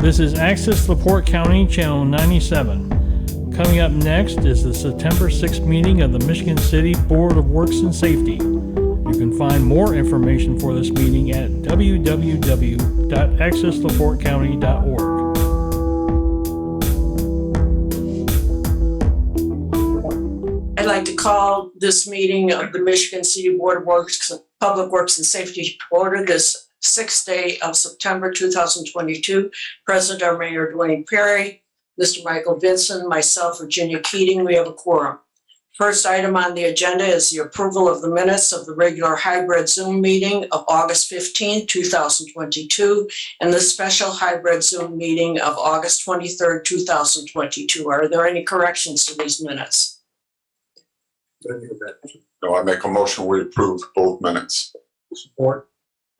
This is Access LaPorte County, Channel 97. Coming up next is the September 6th meeting of the Michigan City Board of Works and Safety. You can find more information for this meeting at www.accesslaportecounty.org. I'd like to call this meeting of the Michigan City Board of Works, Public Works and Safety to order this 6th day of September 2022. President our Mayor Dwayne Perry, Mr. Michael Vinson, myself, Virginia Keating, we have a quorum. First item on the agenda is the approval of the minutes of the regular hybrid Zoom meeting of August 15, 2022, and the special hybrid Zoom meeting of August 23, 2022. Are there any corrections to these minutes? No, I make a motion, we approve both minutes. Support.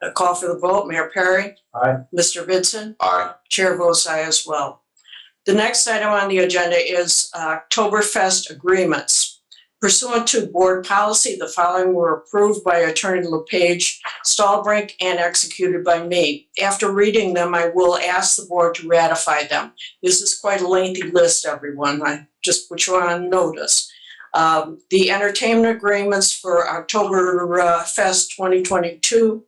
A call for the vote. Mayor Perry? Aye. Mr. Vinson? Aye. Chair votes aye as well. The next item on the agenda is Oktoberfest agreements. Pursuant to board policy, the following were approved by Attorney LePage Stallbrink and executed by me. After reading them, I will ask the board to ratify them. This is quite a lengthy list, everyone. I just put you on notice. The entertainment agreements for Oktoberfest 2022,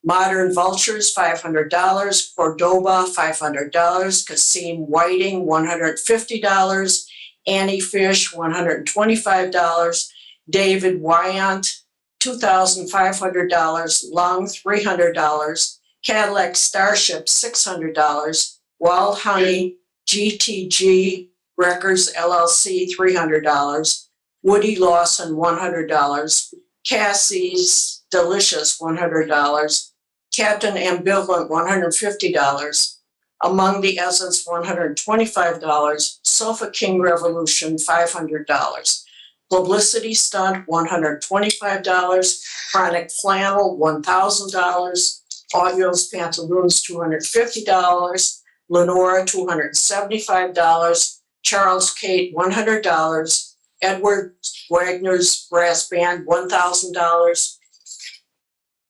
Modern Vultures, $500, Cordoba, $500, Cassim Whiting, $150, Annie Fish, $125, David Wyant, $2,500, Lung, $300, Cadillac Starship, $600, Wild Honey, GTG Records LLC, $300, Woody Lawson, $100, Cassie's Delicious, $100, Captain Ambivalent, $150, Among the Essence, $125, Sofa King Revolution, $500, Publicity Stunt, $125, Chronic Flannel, $1,000, Audios Pantaloons, $250, Lenora, $275, Charles Kate, $100, Edward Wagner's Brass Band, $1,000,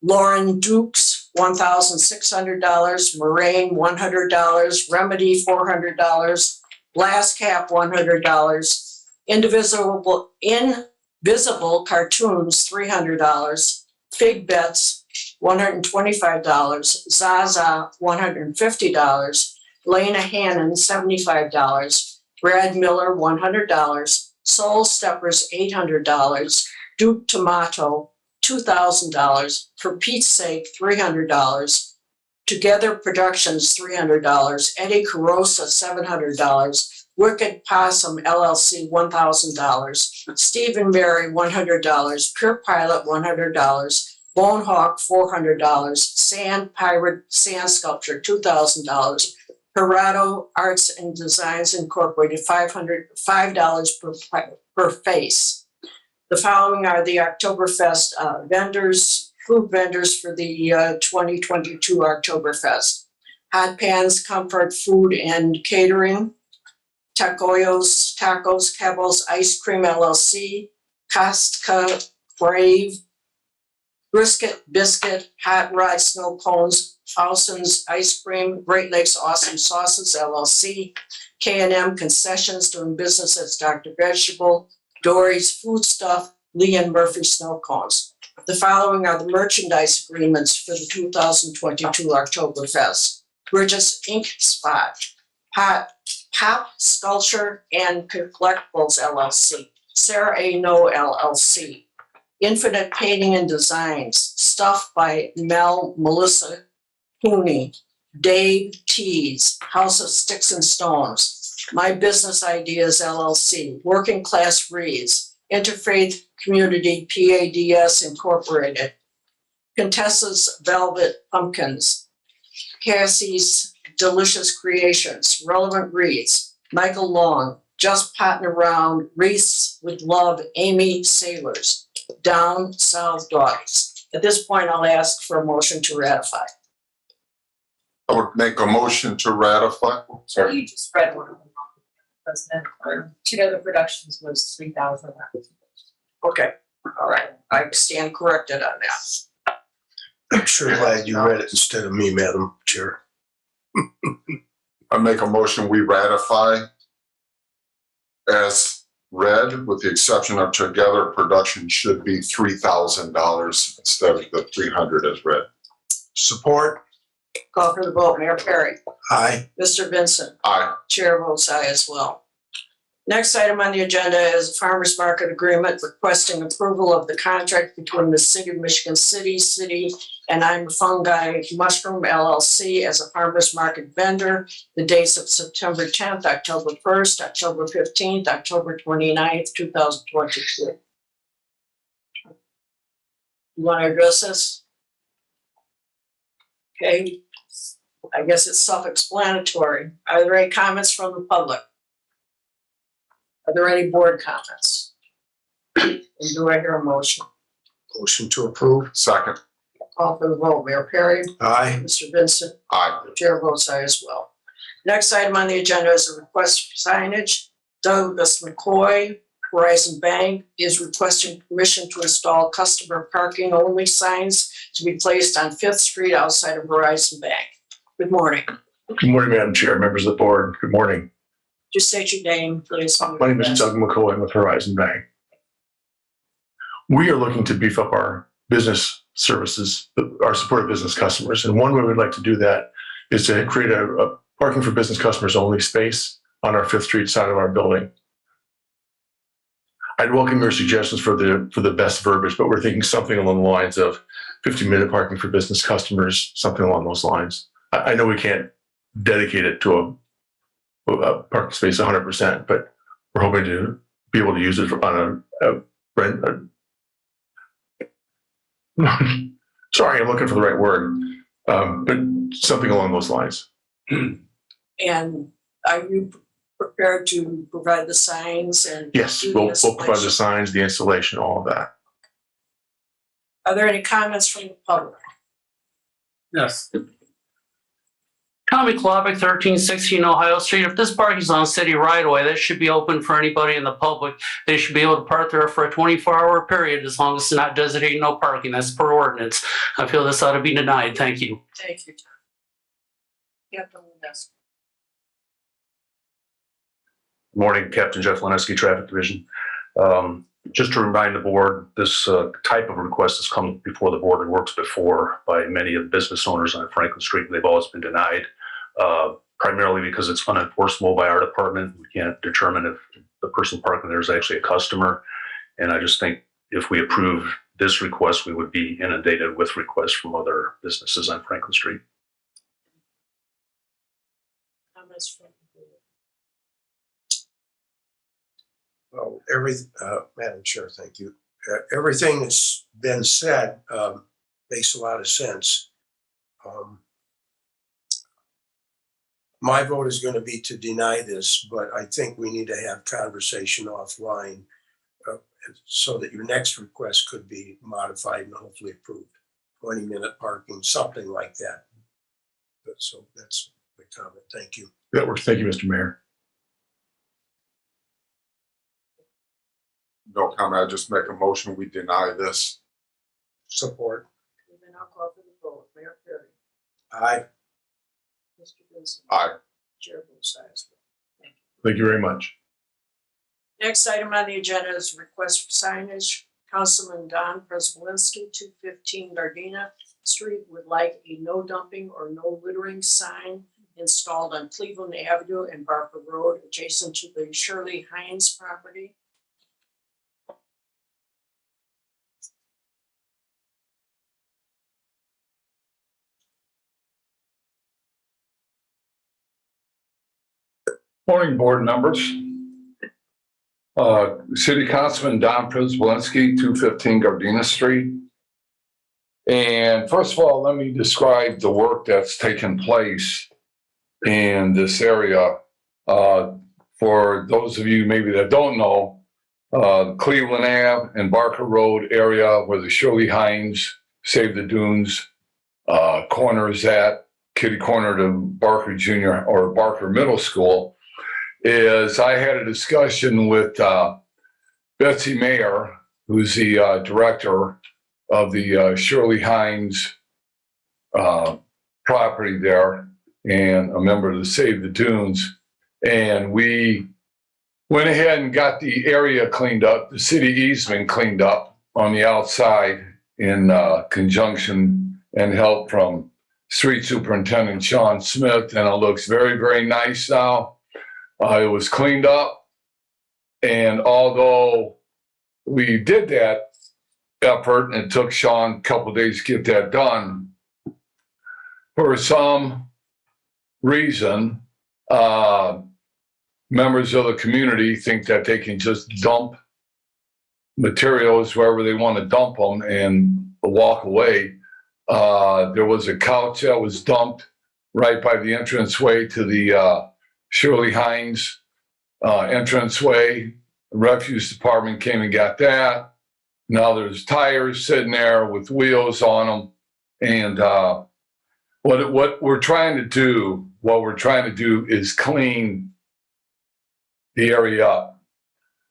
Lauren Dukes, $1,600, Moraine, $100, Remedy, $400, Blast Cap, $100, Invisible Cartoons, $300, Fig Bets, $125, Zaza, $150, Lena Hannon, $75, Brad Miller, $100, Soul Steppers, $800, Duke Tomato, $2,000, For Pete's Sake, $300, Together Productions, $300, Eddie Carosa, $700, Wicked Possum LLC, $1,000, Stephen Berry, $100, Pure Pilot, $100, Bonehawk, $400, Sand Pirate Sand Sculpture, $2,000, Corrado Arts and Designs Incorporated, $5 per face. The following are the Oktoberfest vendors, food vendors for the 2022 Oktoberfest. Hot Pans Comfort Food and Catering, Tacos, Cabos Ice Cream LLC, Kostka Brave, Brisket Biscuit, Hot Rod Snow Cones, Howson's Ice Cream, Great Lakes Awesome Sauces LLC, K&M Concessions doing business as Dr. Vegetable, Dory's Food Stuff, Lee and Murphy Snow Cones. The following are the merchandise agreements for the 2022 Oktoberfest. Bridges Ink Spot, Pop Sculpture and Collectibles LLC, Sarah A. No LLC, Infinite Painting and Designs, Stuff by Melissa Cooney, Dave Tees, House of Sticks and Stones, My Business Ideas LLC, Working Class Reads, Interfaith Community PADS Incorporated, Contessa's Velvet Pumpkins, Cassie's Delicious Creations, Relevant Reads, Michael Long, Just Potting Around, Reese with Love, Amy Sailors, Down South Dogs. At this point, I'll ask for a motion to ratify. I would make a motion to ratify. Sorry. You just read one of them, President. Together Productions was 3,000. Okay, all right, I stand corrected on that. I'm sure glad you read it instead of me, Madam Chair. I make a motion, we ratify as read, with the exception of together production should be $3,000 instead of the 300 as read. Support. Call for the vote. Mayor Perry. Aye. Mr. Vincent. Aye. Chair votes aye as well. Next item on the agenda is a farmer's market agreement requesting approval of the contract between the City of Michigan City, and I'm Fungi Mushroom LLC as a farmer's market vendor. The dates of September 10th, October 1st, October 15th, October 29th, 2022. You want to address this? Okay, I guess it's self-explanatory. Are there any comments from the public? Are there any board comments? And do I hear a motion? Motion to approve. Second. Call for the vote. Mayor Perry. Aye. Mr. Vincent. Aye. The chair votes aye as well. Next item on the agenda is a request for signage. Douglas McCoy, Horizon Bank, is requesting permission to install customer parking only signs to be placed on Fifth Street outside of Horizon Bank. Good morning. Good morning, Madam Chair, members of the board. Good morning. Just state your name, please. My name is Doug McCoy with Horizon Bank. We are looking to beef up our business services, our support of business customers. And one way we'd like to do that is to create a parking for business customers only space on our Fifth Street side of our building. I'd welcome your suggestions for the best verbiage, but we're thinking something along the lines of 15-minute parking for business customers, something along those lines. I know we can't dedicate it to a parking space 100%, but we're hoping to be able to use it on a rent. Sorry, I'm looking for the right word, but something along those lines. And are you prepared to provide the signs and? Yes, do the we'll provide the installation? signs, the installation, all of that. Are there any comments from the public? Yes. Tommy Klopic, 1316 Ohio Street. If this parking's on city right away, that should be open for anybody in the public. They should be able to park there for a 24-hour period as long as it's not designating no parking. That's per ordinance. I feel this ought to be denied. Thank you. Thank you, Tom. Captain Lindell. Morning, Captain Jeff Lineski, Traffic Division. Just to remind the board, this type of request has come before the board and works before by many of the business owners on Franklin Street. They've always been denied, primarily because it's unenforceable by our department. We can't determine if the person parking there is actually a customer. And I just think if we approve this request, we would be inundated with requests from other businesses on Franklin Street. Comments from the board? Well, Madam Chair, thank you. Everything that's been said makes a lot of sense. My vote is going to be to deny this, but I think we need to have conversation offline so that your next request could be modified and hopefully approved. 20-minute parking, something like that. So that's my comment. Thank you. That works. Thank you, Mr. Mayor. No comment. I just make a motion, we deny this. Support. And then I'll call for the vote. Mayor Perry. Aye. Mr. Vincent. Aye. Chair votes aye as well. Thank you. Thank you very much. Next item on the agenda is a request for signage. Councilman Don Prespolinski, 215 Gardena Street, would like a no dumping or no littering sign installed on Cleveland Avenue and Barker Road, adjacent to the Shirley Hines property. Morning, board members. City Councilman Don Prespolinski, 215 Gardena Street. And first of all, let me describe the work that's taken place in this area. For those of you maybe that don't know, Cleveland Ave and Barker Road area where the Shirley Hines Save the Dunes corner is at, kitty corner to Barker Junior or Barker Middle School, is I had a discussion with Betsy Mayer, who's the director of the Shirley Hines property there. and a member of the Save the Dunes. And we went ahead and got the area cleaned up, the city easement cleaned up on the outside in conjunction and help from Street Superintendent Sean Smith. And it looks very, very nice now. It was cleaned up. And although we did that effort, and it took Sean a couple of days to get that done, for some reason, members of the community think that they can just dump materials wherever they want to dump them and walk away. There was a couch that was dumped right by the entranceway to the Shirley Hines entranceway. The refuse department came and got that. Now there's tires sitting there with wheels on them. And what we're trying to do is clean the area up.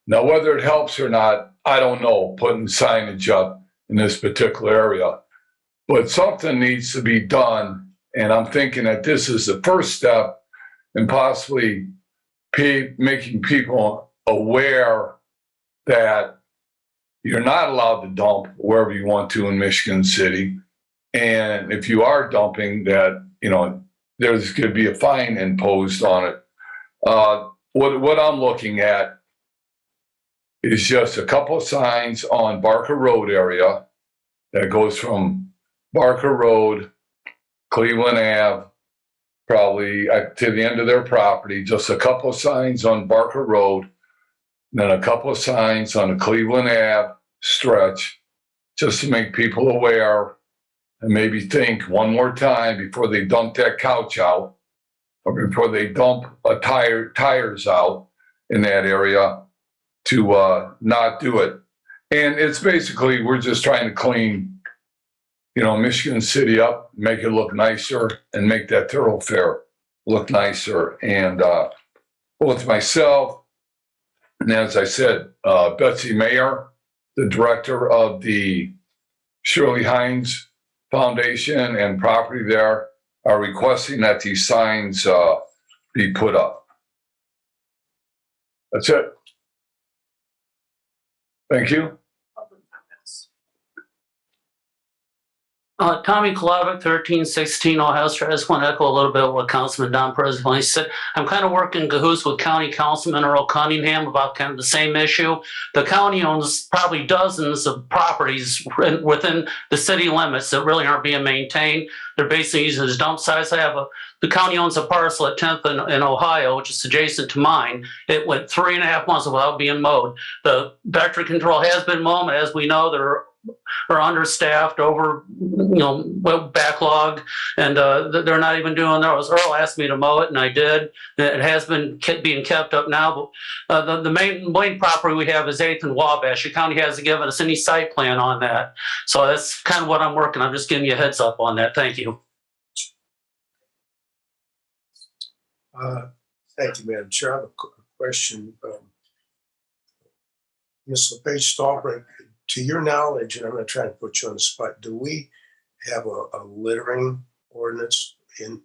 Now, whether it helps or not, I don't know, putting signage up in this particular area. But something needs to be done. And I'm thinking that this is the first step in possibly making people aware that you're not allowed to dump wherever you want to in Michigan City. And if you are dumping, that, there's going to be a fine imposed on it. What I'm looking at is just a couple of signs on Barker Road area that goes from Barker Road, Cleveland Ave, probably to the end of their property. Just a couple of signs on Barker Road, then a couple of signs on the Cleveland Ave stretch, just to make people aware and maybe think one more time before they dump that couch out, or before they dump tires out in that area, to not do it. And it's basically, we're just trying to clean, Michigan City up, make it look nicer, and make that thoroughfare look nicer. And both myself, and as I said, Betsy Mayer, the director of the Shirley Hines Foundation and property there, are requesting that these signs be put up. That's it. Thank you. Tommy Kolovic, 1316 Ohio Street. I just want to echo a little bit what Councilman Don Presley said. I'm kind of working cahoots with County Councilman Earl Cunningham about kind of the same issue. The county owns probably dozens of properties within the city limits that really aren't being maintained. They're basically used as dump sites. The county owns a parcel at 10th in Ohio, which is adjacent to mine. It went 3.5 months without being mowed. The vector control has been mowed. As we know, are understaffed, backlog, and they're not even doing those. Earl asked me to mow it, and I did. It has been being kept up now. But the main property we have is 8th and Wabash. The county hasn't given us any site plan on that, so that's kind of what I'm working. I'm just giving you a heads up on that. Thank you. Thank you, Madam Chair. I have a question. Ms. LePage Stallbrink, to your knowledge, and I'm not trying to put you on the spot, do we have a littering ordinance in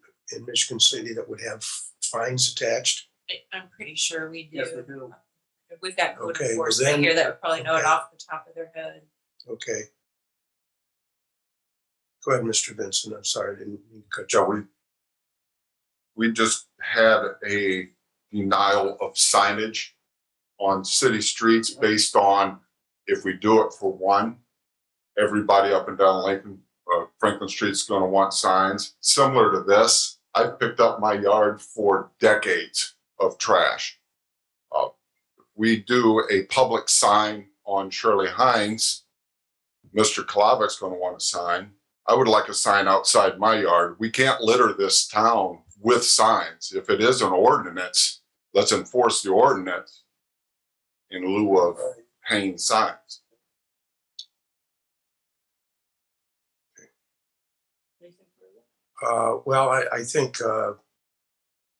Michigan City that would have fines attached? I'm pretty sure we do. Yes, we do. We've got code Okay, well enforcement then- here that would probably know it okay. off the top of their head. Okay. Go ahead, Mr. Vincent. I'm sorry, I didn't mean to cut you off. We just had a denial of signage on city streets based on, if we do it for one, everybody up and down Franklin Street is going to want signs. Similar to this, I've picked up my yard for decades of trash. We do a public sign on Shirley Hines. Mr. Kolovic's going to want a sign. I would like a sign outside my yard. We can't litter this town with signs. If it is an ordinance, let's enforce the ordinance in lieu of hanging signs. Well, I think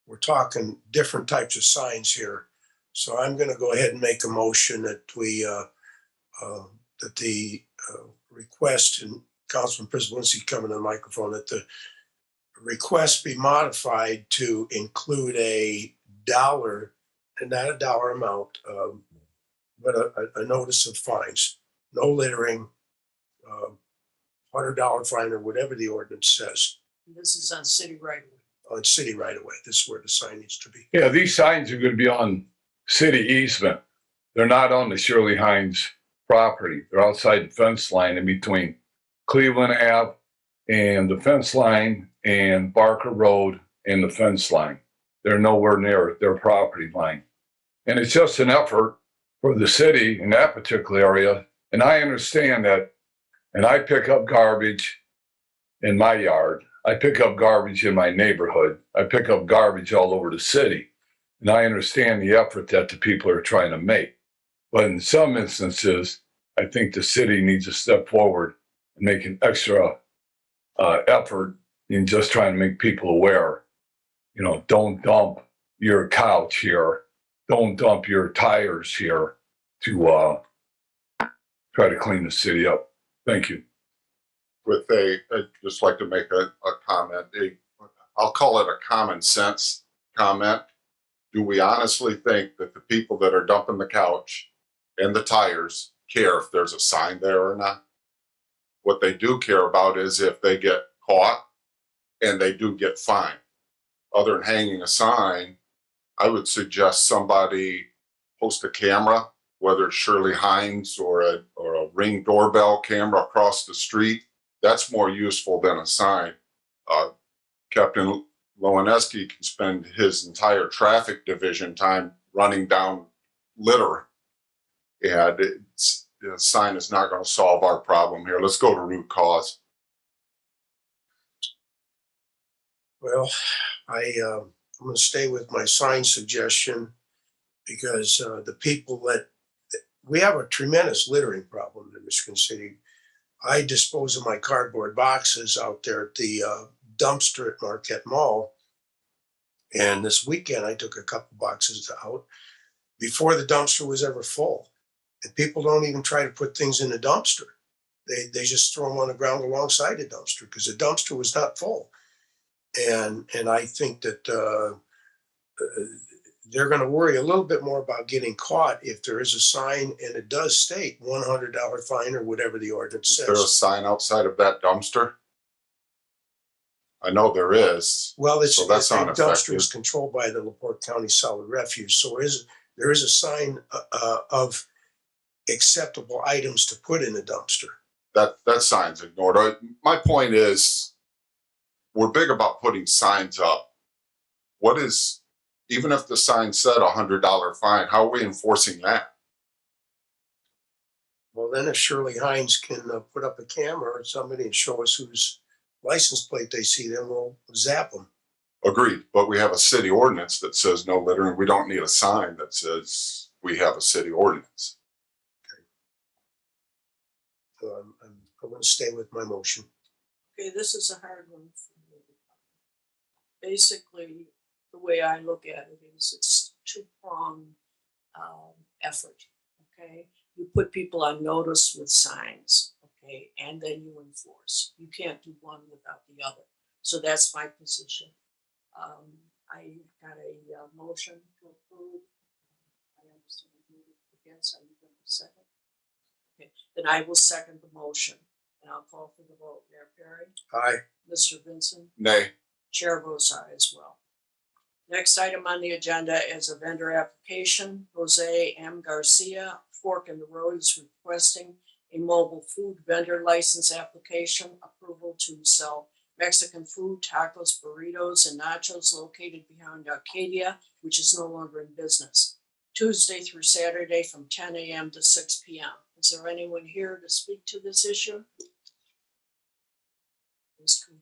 we're talking different types of signs here. So I'm going to go ahead and make a motion that we, that the request, and Councilman Przybylski coming to the microphone, that the request be modified to include a dollar, and not a dollar amount, but a notice of fines, no littering, $100 fine or whatever the ordinance says This is on city right away. on city right away. This is where the sign needs to be. Yeah, these signs are gonna be on city easement. They're not on the Shirley Hines property. They're outside the fence line in between Cleveland Ave and the fence line and Barker Road and the fence line. They're nowhere near their property line. And it's just an effort for the city in that particular area. And I understand that, and I pick up garbage in my yard. I pick up garbage in my neighborhood. I pick up garbage all over the city. And I understand the effort that the people are trying to make. But in some instances, I think the city needs to step forward and make an extra effort in just trying to make people aware. You know, don't dump your couch here. Don't dump your tires here to try to clean the city up. Thank you. With I'd just like to make a comment. I'll call it a common sense comment. Do we honestly think that the people that are dumping the couch and the tires care if there's a sign there or not? What they do care about is if they get caught and they do get fined. Other than hanging a sign, I would suggest somebody post a camera, whether it's Shirley Hines or a Ring doorbell camera across the street. That's more useful than a sign. Captain Loweneski can spend his entire traffic division time running down litter. And the sign is not going to solve our problem here. Let's go to root cause. Well, I'm going to stay with my sign suggestion because the people that we have a tremendous littering problem in Michigan City. I dispose of my cardboard boxes out there at the dumpster at Marquette Mall. And this weekend, I took a couple boxes out before the dumpster was ever full. And people don't even try to put things in the dumpster. They just throw them on the ground alongside the dumpster because the dumpster was not full. And I think that they're going to worry a little bit more about getting caught if there is a sign and it does state $100 fine or whatever the ordinance Is there a says. sign outside of that dumpster? I know there is. Well, it's So that's the not dumpster effective. is controlled by the LaPorte County Solid Refuse. So there is a sign of acceptable items to put in the dumpster. That sign's ignored. My point is, we're big about putting signs up. What is, even if the sign said $100 fine, how are we enforcing that? Well, then if Shirley Hines can put up a camera or somebody and show us whose license plate they see, then we'll zap them. Agreed, but we have a city ordinance that says no littering. We don't need a sign that says we have a city ordinance. So I'm going to stay with my motion. Okay, this is a hard one for me. Basically, the way I look at it is it's two-pronged effort, okay? You put people on notice with signs, okay, and then you enforce. You can't do one without the other. So that's my position. I got a motion to approve. I understand you against. Are you going to second? Okay, then I will second the motion, and I'll call for the vote. Mayor Perry, Aye. Mr. Vincent, Nay. Chair votes aye as well. Next item on the agenda is a vendor application. Jose M. Garcia, Fork in the Road, is requesting a mobile food vendor license application approval to sell Mexican food, tacos, burritos, and nachos located behind Arcadia, which is no longer in business, Tuesday through Saturday from 10 a.m. to 6 p.m. Is there anyone here to speak to this issue? Ms. Coon.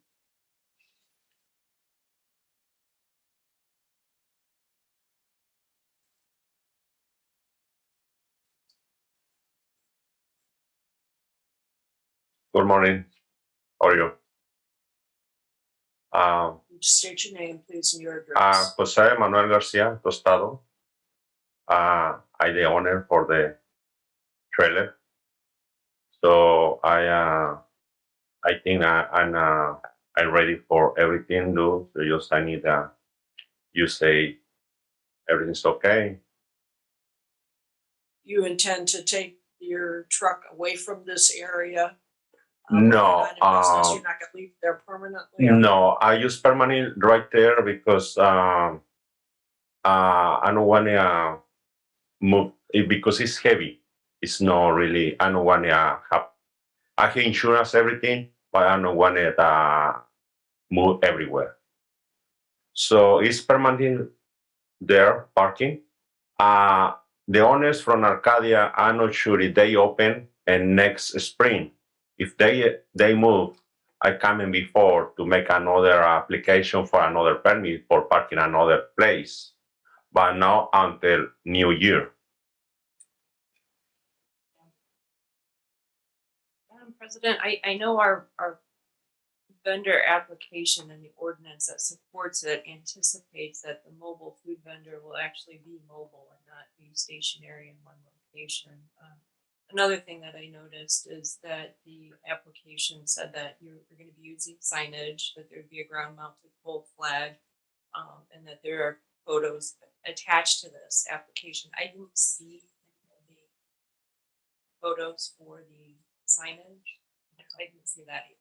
Good morning. How are you? State your name, please, and your address. Jose Manuel Garcia, Tostado. I'm the owner for the trailer. So I think I'm I'm ready for everything, do. So just I need you say everything's okay. You intend to take your truck away from this area? No, You're not gonna leave there permanently? No, I use permanent right there because I don't want to move because it's heavy. It's not really. I don't want to have. I have insurance, everything, but I don't want it move everywhere. So it's permanent there parking. The owners from Arcadia, I'm not sure if they open and next spring. If they move, I come in before to make another application for another permit for parking another place, but not until New Year. Madam President, I know our vendor application and the ordinance that supports it anticipates that the mobile food vendor will actually be mobile and not be stationary in one location. Another thing that I noticed is that the application said that you're going to be using signage, that there'd be a ground mounted pole flag, and that there are photos attached to this application. I didn't see any of the photos for the signage. I didn't see that either.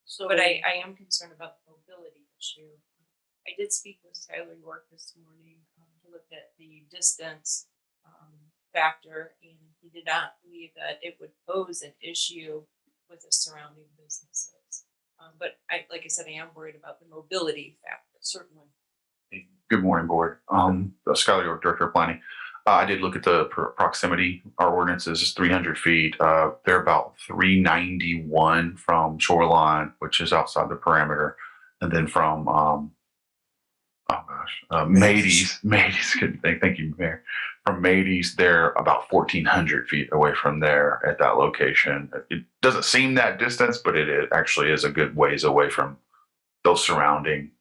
So, But I am concerned about the mobility issue. I did speak with Tyler York this morning to look at the distance factor, and he did not believe that it would pose an issue with the surrounding businesses. But like I said, I am worried about the mobility factor, certainly. Good morning, board. Skylar York, Director of Planning. I did look at the proximity. Our ordinance is 300 feet. They're about 391 from shoreline, which is outside the perimeter. And then from, Mady's, thank you, Mayor. From Mady's, they're about 1,400 feet away from there at that location. It doesn't seem that distance, but it actually is a good ways away from those surrounding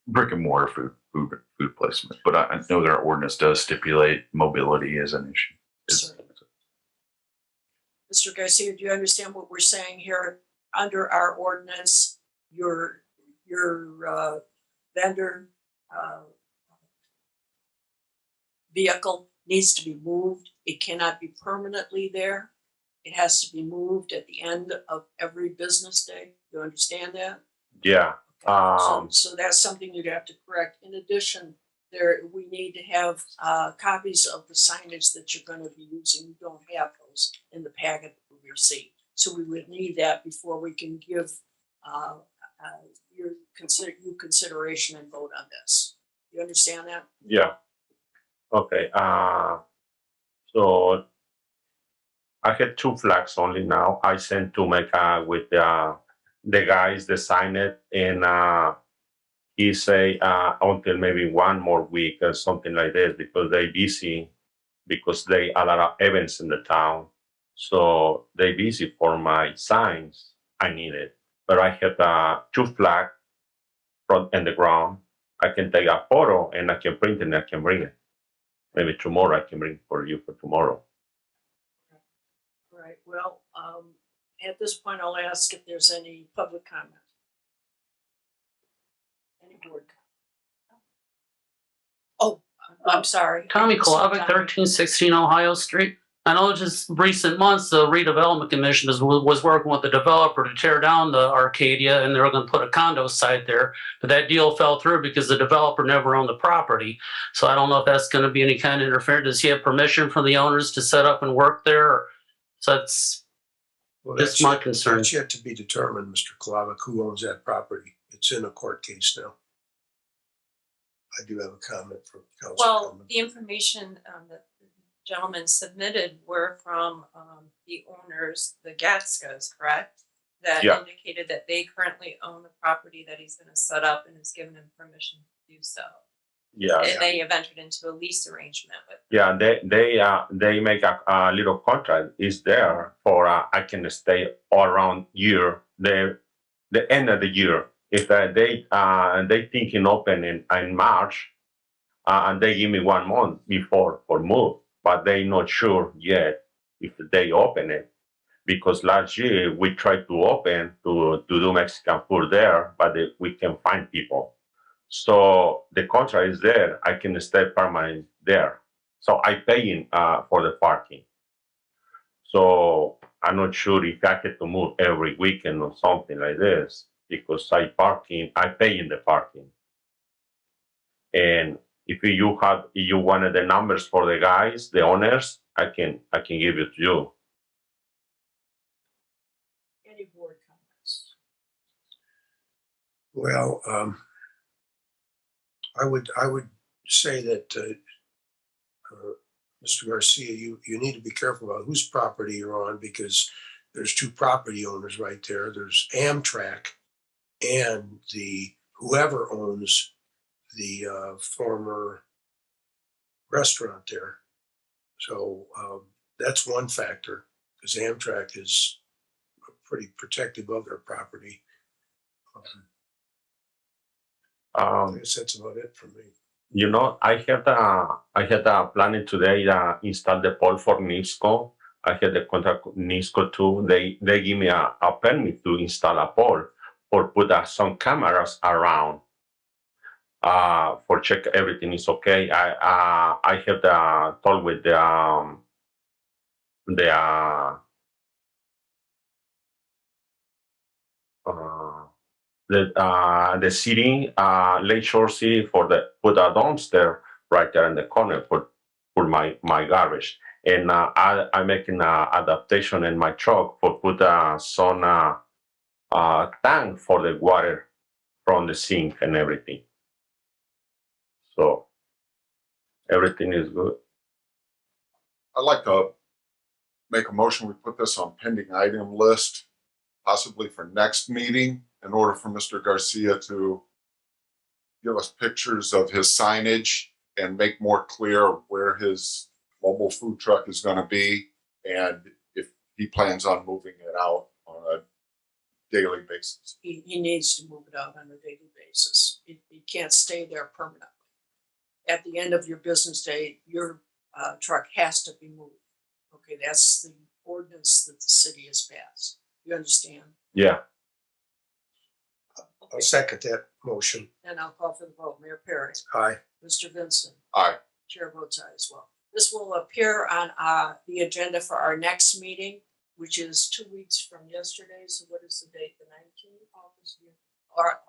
brick and mortar food placement. But I know their ordinance does stipulate mobility as an issue. Certainly. Mr. Garcia, do you understand what we're saying here? Under our ordinance, your vendor vehicle needs to be moved. It cannot be permanently there. It has to be moved at the end of every business day. You understand that? Yeah. So that's something you'd have to correct. In addition, we need to have copies of the signage that you're going to be using. We don't have those in the packet that we received. So we would need that before we can give you consideration and vote on this. You understand that? Yeah. Okay. So I had 2 flags only now. I sent to make with the guys design it, and he say until maybe 1 more week or something like this because they busy because they a lot of events in the town, so they busy for my signs. I need it, but I have 2 flags from in the ground. I can take a photo and I can print it and I can bring it. Maybe tomorrow I can bring it for you for tomorrow. All right. Well, at this point, I'll ask if there's any public comment. Any board comment? Oh, I'm sorry. Tommy Kolovic, 1316 Ohio Street. I know just recent months, the redevelopment commission was working with the developer to tear down the Arcadia, and they were going to put a condo site there. But that deal fell through because the developer never owned the property. So I don't know if that's going to be any kind of interference. Does he have permission from the owners to set up and work there? So that's my concern. It's yet to be determined, Mr. Klavik, who owns that property. It's in a court case now. I do have a comment from Council. Well, the information that the gentleman submitted were from the owners, the Gatskas, correct? That Yeah. indicated that they currently own the property that he's going to set up and has given him permission to do so. Yeah. And they have entered into a lease arrangement with. Yeah, they make a little contract. Is there for I can stay all around year the end of the year. If they thinking open in March, and they give me 1 month before for move, but they not sure yet if they open it. because last year we tried to open to do Mexican food there, but we can find people. So the contract is there. I can stay permanent there. So I paying for the parking. So I'm not sure if I had to move every weekend or something like this because I pay in the parking. And if you wanted the numbers for the guys, the owners, I can give it to you. Any board comments? Well, I would say that, Mr. Garcia, you need to be careful about whose property you're on because there's two property owners right there. There's Amtrak and whoever owns the former restaurant there. So that's one factor because Amtrak is pretty protective of their property. I guess that's about it for me. You know, I had a planning today to install the pole for NIPSCO. I had the contract with NIPSCO too. They give me a permit to install a pole or put some cameras around for check everything is okay. I have the talk with the city, Lake Shore City put a dumpster right there in the corner for my garbage. And I'm making an adaptation in my truck for put some tank for the water from the sink and everything. So everything is good. I'd like to make a motion, we put this on pending item list, possibly for next meeting, in order for Mr. Garcia to give us pictures of his signage and make more clear where his mobile food truck is going to be and if he plans on moving it out on a daily basis. He needs to move it out on a daily basis. He can't stay there permanently. At the end of your business day, your truck has to be moved. Okay, that's the ordinance that the city has passed. You understand? Yeah. I'll second that motion. And I'll call for the vote. Mayor Perry. Aye. Mr. Vincent. Aye. Chair votes aye as well. This will appear on the agenda for our next meeting, which is 2 weeks from yesterday. So what is the date? The 19th? Or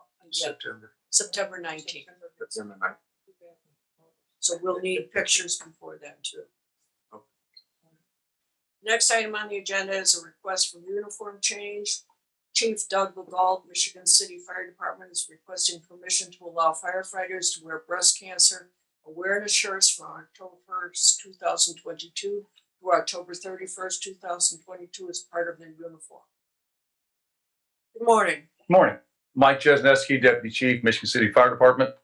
September 19th. So we'll need pictures before then too. Next item on the agenda is a request for uniform change. Chief Doug Legault, Michigan City Fire Department, is requesting permission to allow firefighters to wear breast cancer awareness shirts from October 1st, 2022 through October 31st, 2022 as part of their uniform. Good morning. Morning. Mike Jesneski, Deputy Chief, Michigan City Fire Department.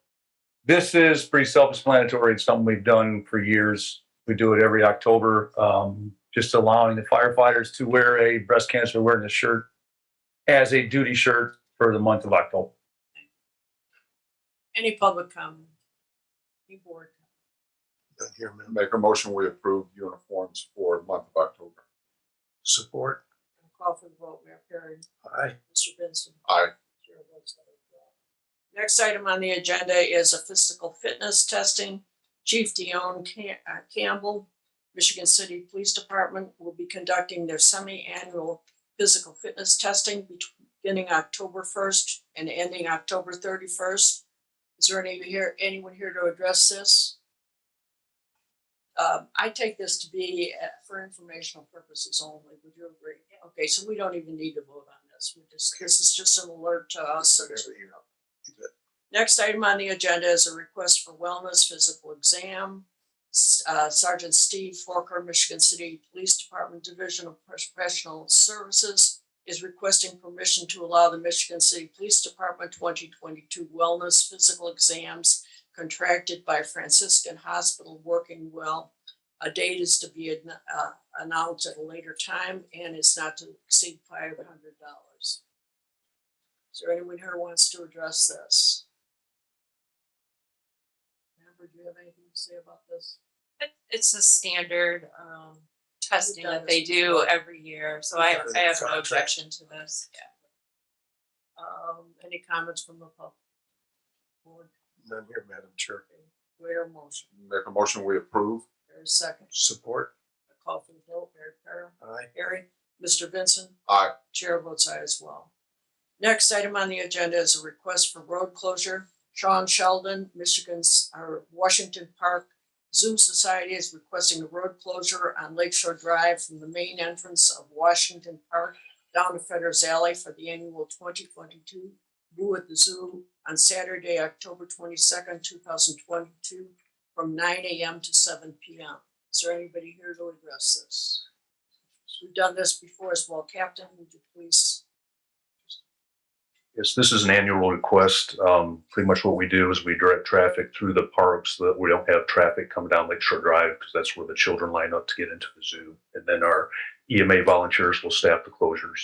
This is pretty self-explanatory. It's something we've done for years. We do it every October, just allowing the firefighters to wear a breast cancer awareness shirt as a duty shirt for the month of October. Any public comment? Any board comment? Not here, ma'am. Make a motion, we approve uniforms for the month of October. Support. I'll call for the vote. Mayor Perry. Aye. Mr. Benson. Aye. Chair votes aye as well. Next item on the agenda is a physical fitness testing. Chief Dion Campbell, Michigan City Police Department, will be conducting their semi-annual physical fitness testing beginning October 1st and ending October 31st. Is there anyone here to address this? I take this to be for informational purposes only. Would you agree? Okay, so we don't even need to vote on this. This is just an alert to us. Next item on the agenda is a request for wellness physical exam. Sergeant Steve Forker, Michigan City Police Department Division of Professional Services, is requesting permission to allow the Michigan City Police Department 2022 wellness physical exams contracted by Franciscan Hospital Working Well. A date is to be announced at a later time and it's not to exceed $500. Is there anyone here who wants to address this? Amber, do you have anything to say about this? It's a standard testing We've done that they this do before. every year, so I have no Contract. objection to this, yeah. Any comments from the public? Board, None here, Madam Chair. do I hear a motion? Make a motion, we approve. There's a second. Support? A call for the vote, Mary Carol. Aye. Harry. Mr. Vincent. Aye. Chair votes aye as well. Next item on the agenda is a request for road closure. Sean Sheldon, Washington Park Zoo Society is requesting a road closure on Lakeshore Drive from the main entrance of Washington Park down to Fedder's Alley for the annual 2022 Boo at the Zoo on Saturday, October 22nd, 2022, from 9 a.m. to 7 p.m. Is there anybody here to address this? We've done this before as well. Captain, would you please? Yes, this is an annual request. Pretty much what we do is we direct traffic through the parks so that we don't have traffic coming down Lakeshore Drive because that's where the children line up to get into the zoo. And then our EMA volunteers will staff the closures.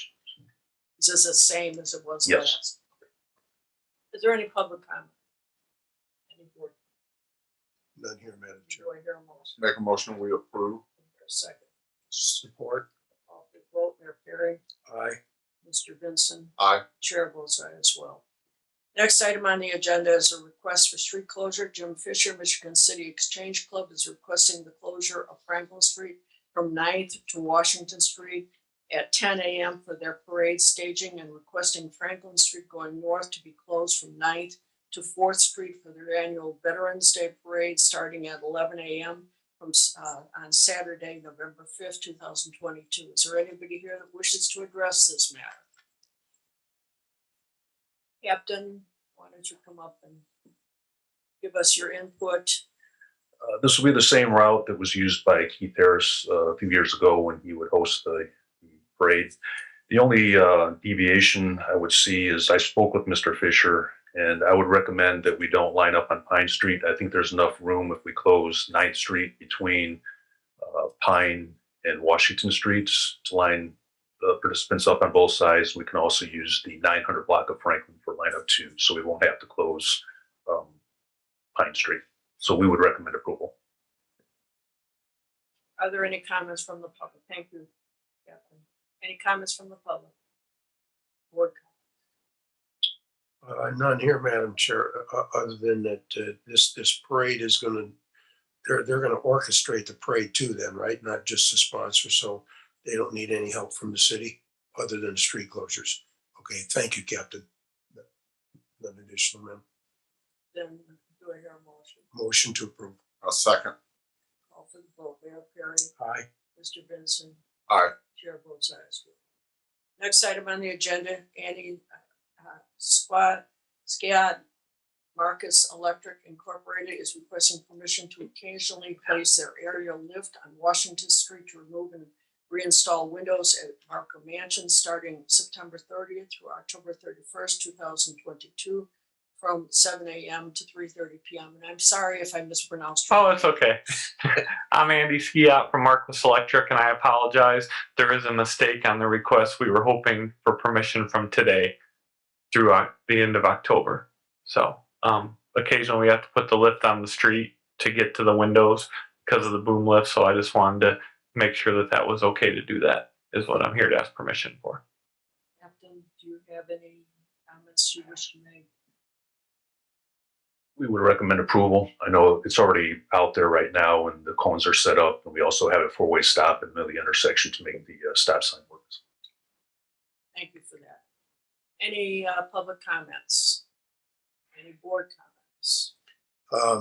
Is this the same as it was Yes. last? Is there any public comment? Any board? None here, Madam Chair. Do I hear a motion? Make a motion, we approve. A second. Support? Call for the vote, Mayor Perry, Aye. Mr. Vincent, Aye. Chair votes aye as well. Next item on the agenda is a request for street closure. Jim Fisher, Michigan City Exchange Club is requesting the closure of Franklin Street from 9th to Washington Street at 10 a.m. for their parade staging and requesting Franklin Street going north to be closed from 9th to 4th Street for their annual Veterans Day Parade starting at 11 a.m. On Saturday, November 5th, 2022. Is there anybody here that wishes to address this matter? Captain, why don't you come up and give us your input? This will be the same route that was used by Keith Harris a few years ago when he would host the parade. The only deviation I would see is I spoke with Mr. Fisher, and I would recommend that we don't line up on Pine Street. I think there's enough room if we close 9th Street between Pine and Washington Streets to line the participants up on both sides. We can also use the 900 block of Franklin for lineup 2, so we won't have to close Pine Street. So we would recommend approval. Are there any comments from the public? Thank you, Captain. Any comments from the public? Board None here, Madam Chair, other than that this parade is gonna, they're gonna orchestrate the parade too then, right? Not just the sponsor, so they don't need any help from the city other than street closures. Okay, thank you, Captain. None additional, ma'am. Then do I hear a motion? Motion to approve. A second. Call for the vote. Mayor Perry, Aye. Mr. Vincent, Aye. Chair votes aye as well. Next item on the agenda, Andy Scott Marcus Electric Incorporated is requesting permission to occasionally place their aerial lift on Washington Street to remove and reinstall windows at Markham Mansion starting September 30th through October 31st, 2022, from 7 a.m. to 3:30 p.m. And I'm sorry if I mispronounced. Oh, it's okay. I'm Andy Skiat from Marcus Electric, and I apologize. There is a mistake on the request. We were hoping for permission from today through the end of October. So occasionally we have to put the lift on the street to get to the windows because of the boom lift. So I just wanted to make sure that that was okay to do that, is what I'm here to ask permission for. Captain, do you have any comments you wish to make? We would recommend approval. I know it's already out there right now and the cones are set up, and we also have a 4-way stop in the middle of the intersection to make the stop sign work. Thank you for that. Any public comments? Any board comments?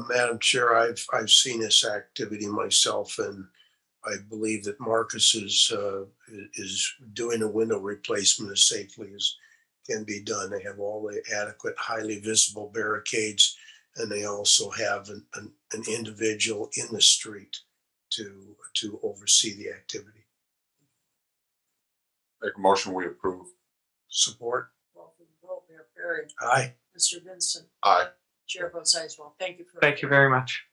Madam Chair, I've seen this activity myself, and I believe that Marcus is doing a window replacement as safely as can be done. They have all the adequate, highly visible barricades, and they also have an individual in the street to oversee the activity. Make a motion, we approve. Support? Call for the vote. Mayor Perry, Aye. Mr. Vincent, Aye. Chair votes aye as well. Thank you for. Thank you very much.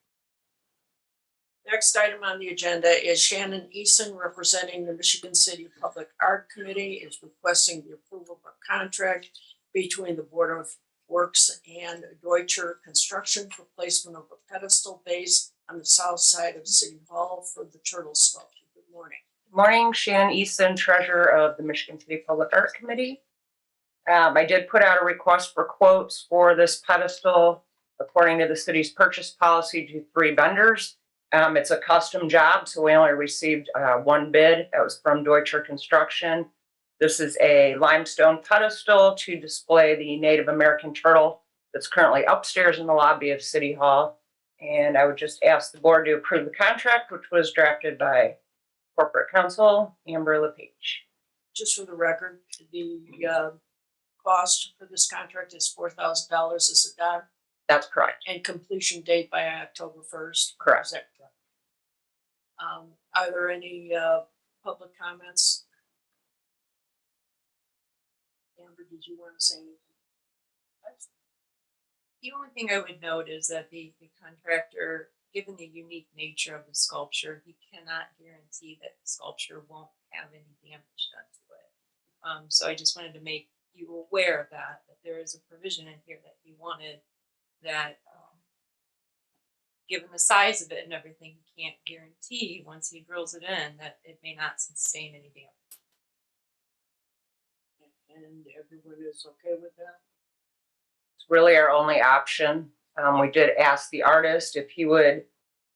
Next item on the agenda is Shannon Eason, representing the Michigan City Public Art Committee, is requesting the approval of a contract between the Board of Works and Deutscher Construction for placement of a pedestal base on the south side of City Hall for the turtle sculpture. Good morning. Morning, Shannon Easton, Treasurer of the Michigan City Public Art Committee. I did put out a request for quotes for this pedestal according to the city's purchase policy to 3 vendors. It's a custom job, so we only received one bid. That was from Deutscher Construction. This is a limestone pedestal to display the Native American turtle that's currently upstairs in the lobby of City Hall. And I would just ask the board to approve the contract, which was drafted by Corporate Counsel Amber LePage. Just for the record, the cost for this contract is $4,000. Is it done? That's correct. And completion date by October 1st? Correct. Is that correct? Are there any public comments? Amber, did you want to say anything? The only thing I would note is that the contractor, given the unique nature of the sculpture, he cannot guarantee that the sculpture won't have any damage done to it. So I just wanted to make you aware of that there is a provision in here that he wanted that, given the size of it and everything, he can't guarantee once he drills it in that it may not sustain any damage. And everyone is okay with that? It's really our only option. We did ask the artist if he would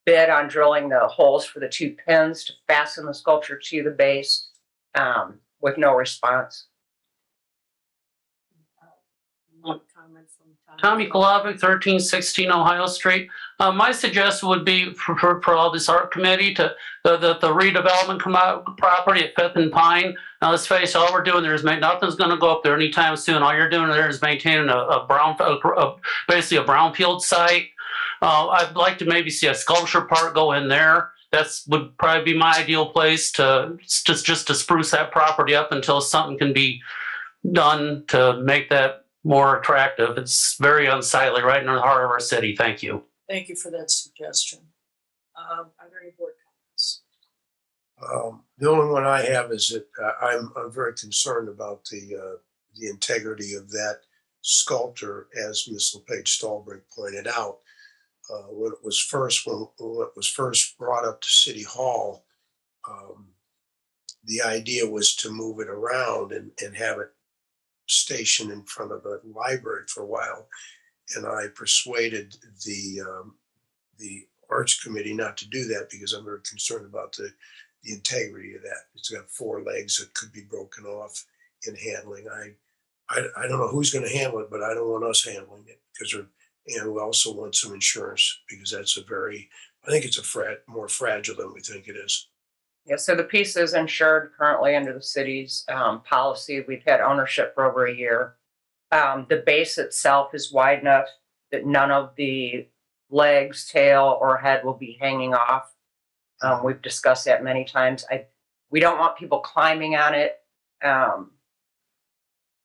bid on drilling the holes for the 2 pins to fasten the sculpture to the base, with no response. One comment from Tommy Kolovic, 1316 Ohio Street. My suggestion would be for all this art committee to the redevelopment property at 5th and Pine. Now let's face it, all we're doing there is nothing's going to go up there anytime soon. All you're doing there is maintaining basically a brownfield site. I'd like to maybe see a sculpture park go in there. That's would probably be my ideal place to just to spruce that property up until something can be done to make that more attractive. It's very unsightly right in the heart of our city. Thank you. Thank you for that suggestion. Are there any board comments? The only one I have is that I'm very concerned about the integrity of that sculpture, as Ms. LePage Stallbrink pointed out. When it was first brought up to City Hall, the idea was to move it around and have it stationed in front of the library for a while. And I persuaded the Arts Committee not to do that because I'm very concerned about the integrity of that. It's got 4 legs that could be broken off in handling. I don't know who's going to handle it, but I don't want us handling it because and we also want some insurance because that's I think it's more fragile than we think it is. Yeah, so the piece is insured currently under the city's policy. We've had ownership for over a year. The base itself is wide enough that none of the legs, tail, or head will be hanging off. We've discussed that many times. We don't want people climbing on it,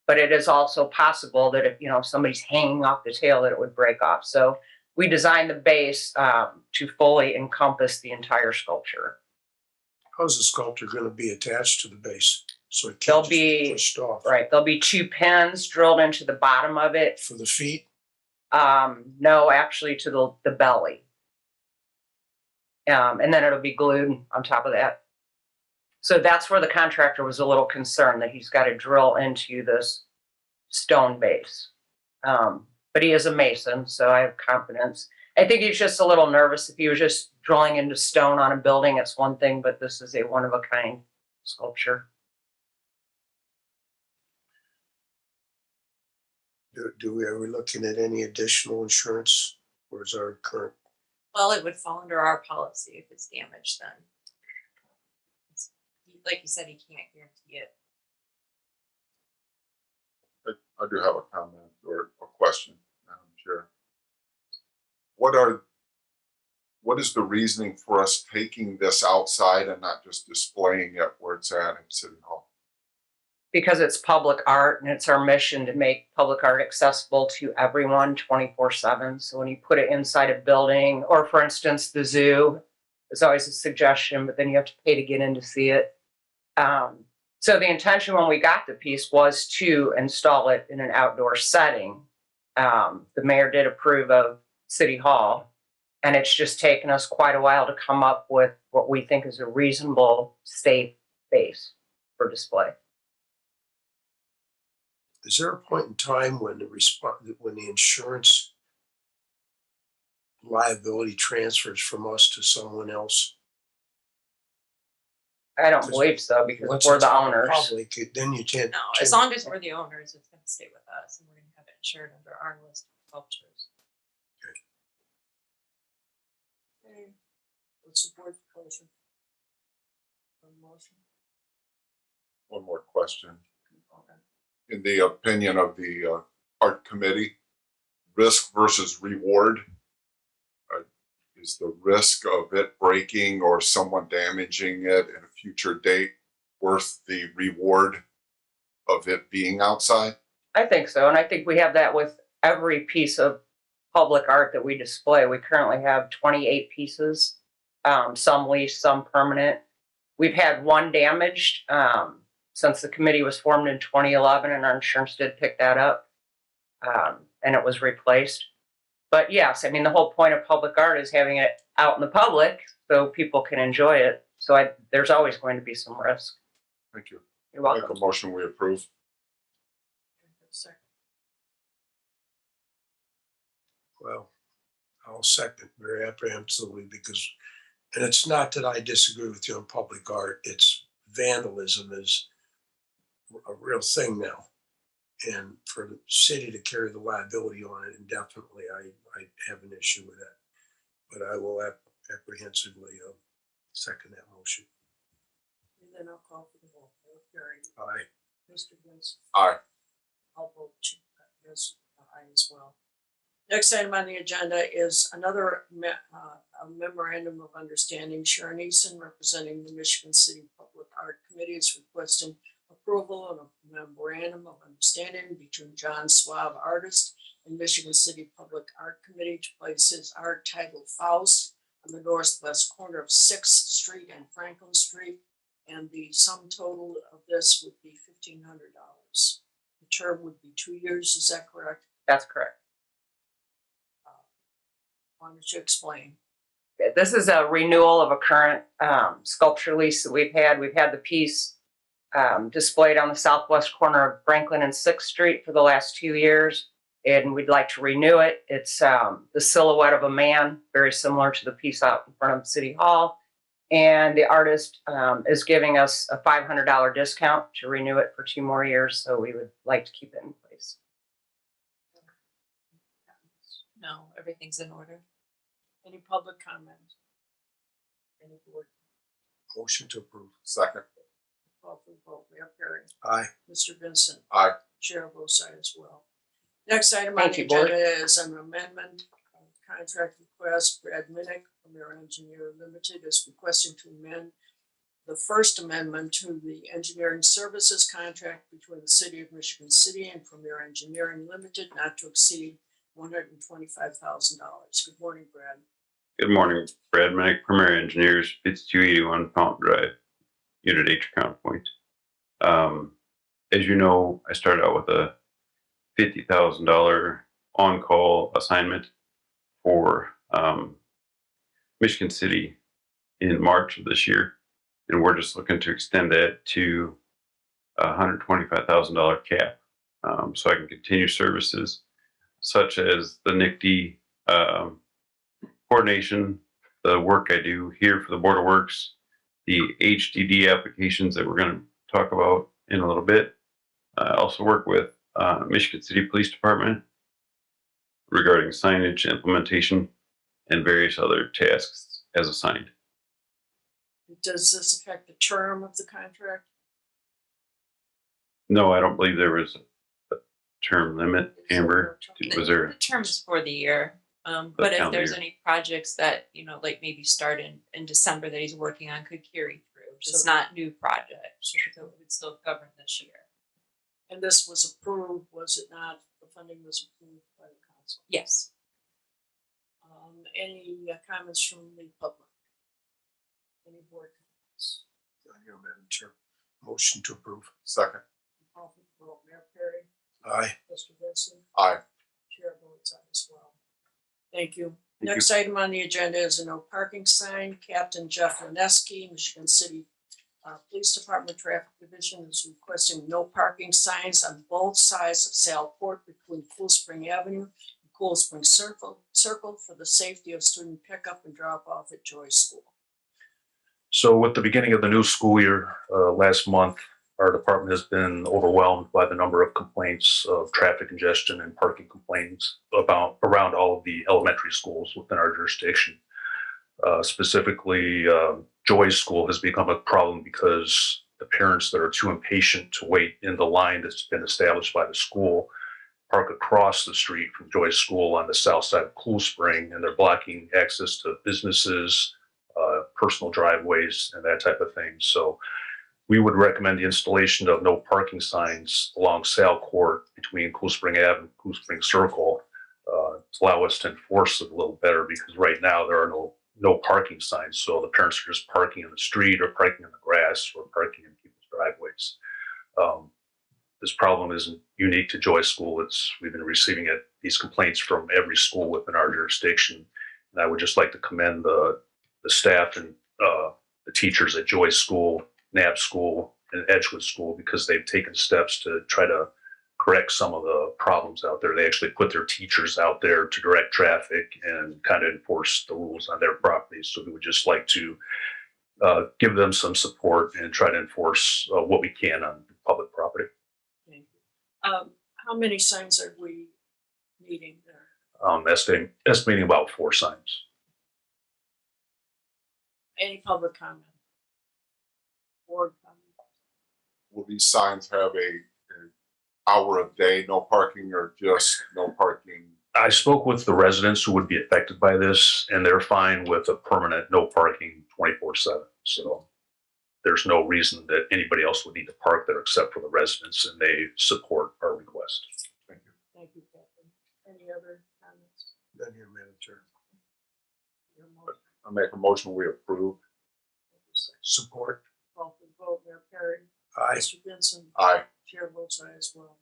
but it is also possible that if somebody's hanging off the tail, that it would break off. So we designed the base to fully encompass the entire sculpture. How's the sculpture going to be attached to the base? So it can't just be pushed off. Right. There'll be 2 pins drilled into the bottom of it. For the feet? No, actually to the belly. And then it'll be glued on top of that. So that's where the contractor was a little concerned that he's got to drill into this stone base. But he is a mason, so I have confidence. I think he's just a little nervous. If he was just drilling into stone on a building, it's one thing, but this is a one-of-a-kind sculpture. Are we looking at any additional insurance? Or is our current? Well, it would fall under our policy if it's damaged then. Like you said, he can't guarantee it. I do have a comment or a question, Madam Chair. What is the reasoning for us taking this outside and not just displaying it where it's at in City Hall? Because it's public art and it's our mission to make public art accessible to everyone 24/7. So when you put it inside a building, or for instance, the zoo is always a suggestion, but then you have to pay to get in to see it. So the intention when we got the piece was to install it in an outdoor setting. The mayor did approve of City Hall, and it's just taken us quite a while to come up with what we think is a reasonable, safe base for display. Is there a point in time when when the insurance liability transfers from us to someone else? I don't believe so because Once we're it's the out in owners. public, then you can't. No, as long as we're the owners, it's gonna stay with us and we're gonna have it insured under our list of cultures. Okay. What's the board's pleasure? Motion? One more question. In the opinion of the art committee, risk versus reward, is the risk of it breaking or someone damaging it at a future date worth the reward of it being outside? I think so, and I think we have that with every piece of public art that we display. We currently have 28 pieces, some leased, some permanent. We've had one damaged since the committee was formed in 2011, and our insurance did pick that up, and it was replaced. But yes, I mean, the whole point of public art is having it out in the public so people can enjoy it. So there's always going to be some risk. Thank you. You're Make welcome. a motion, we approve. Second. Well, I'll second very apprehensively because, and it's not that I disagree with you on public art, it's vandalism is a real thing now. And for the city to carry the liability on it indefinitely, I have an issue with that. But I will apprehensively second that motion. And then I'll call for the vote. Mayor Perry, Aye. Mr. Vince, Aye. I'll vote yes, aye as well. Next item on the agenda is another a memorandum of understanding. Sharon Easton, representing the Michigan City Public Art Committee, is requesting approval of a memorandum of understanding between John Swab, artist, and Michigan City Public Art Committee to place his art titled Faust on the northwest corner of 6th Street and Franklin Street. And the sum total of this would be $1,500. The term would be 2 years, is that correct? That's correct. Why don't you explain? This is a renewal of a current sculpture lease that we've had. We've had the piece displayed on the southwest corner of Franklin and 6th Street for the last 2 years, and we'd like to renew it. It's the silhouette of a man, very similar to the piece out in front of City Hall. And the artist is giving us a $500 discount to renew it for 2 more years, so we would like to keep it in place. No, everything's in order. Any public comment? Any board? Motion to approve. Second. Call for the vote. Mayor Perry, Aye. Mr. Vincent. Aye. Chair votes aye as well. Next item on Thank the you, Board. agenda is an amendment of contract request. Brad Minnick from Air Engineer Limited is requesting to amend the first amendment to the engineering services contract between the City of Michigan City and Premier Engineering Limited not to exceed $125,000. Good morning, Brad. Good morning, Brad Minnick, Premier Engineers, 5281 Fountain Drive, Unit H, Counterpoint. As you know, I started out with a $50,000 on-call assignment for Michigan City in March of this year, and we're just looking to extend that to a $125,000 cap, so I can continue services such as the NICD coordination, the work I do here for the Board of Works, the HDD applications that we're going to talk about in a little bit. I also work with Michigan City Police Department regarding signage implementation and various other tasks as assigned. Does this affect the term of the contract? No, I don't believe there was a term limit, Amber. Was there? The term is for the year. The But if calendar there's year. any projects that, like maybe start in December that he's working on could carry through, just So- not new projects. So it would still cover this year. And this was approved, was it not? The funding was approved by the council. Yes. Any comments from the public? Any board comments? Here, Madam Chair. Motion to approve. Second. Call for the vote. Mayor Perry, Aye. Mr. Vincent, Aye. chair votes aye as well. Thank you. Thank Next item on the agenda is a no parking sign. Captain Jeff Lineski, Michigan City Police Department Traffic Division is requesting no parking signs on both sides of Sal Court between Cool Spring Avenue and Cool Spring Circle for the safety of student pickup and drop off at Joy School. So with the beginning of the new school year last month, our department has been overwhelmed by the number of complaints of traffic congestion and parking complaints around all of the elementary schools within our jurisdiction. Specifically, Joy's School has become a problem because the parents that are too impatient to wait in the line that's been established by the school park across the street from Joy's School on the south side of Cool Spring, and they're blocking access to businesses, personal driveways, and that type of thing. So we would recommend the installation of no parking signs along Sal Court between Cool Spring Ave and Cool Spring Circle to allow us to enforce it a little better, because right now there are no parking signs. So the parents are just parking in the street or parking in the grass or parking in people's driveways. This problem isn't unique to Joy School. We've been receiving these complaints from every school within our jurisdiction. And I would just like to commend the staff and the teachers at Joy School, NAB School, and Edgewood School, because they've taken steps to try to correct some of the problems out there. They actually put their teachers out there to direct traffic and kind of enforce the rules on their properties. So we would just like to give them some support and try to enforce what we can on public property. Thank you. How many signs are we needing there? Estimating about 4 signs. Any public comment? Board comment? Will these signs have a hour of day, no parking, or just no parking? I spoke with the residents who would be affected by this, and they're fine with a permanent no parking 24/7. So there's no reason that anybody else would need to park there except for the residents, and they support our request. Thank you. Thank you, Captain. Any other comments? None here, Madam Chair. Your motion. I make a motion, we approve. Support. Call for the vote, Mayor Perry. Aye. Mr. Vincent. Aye. Chair votes aye as well.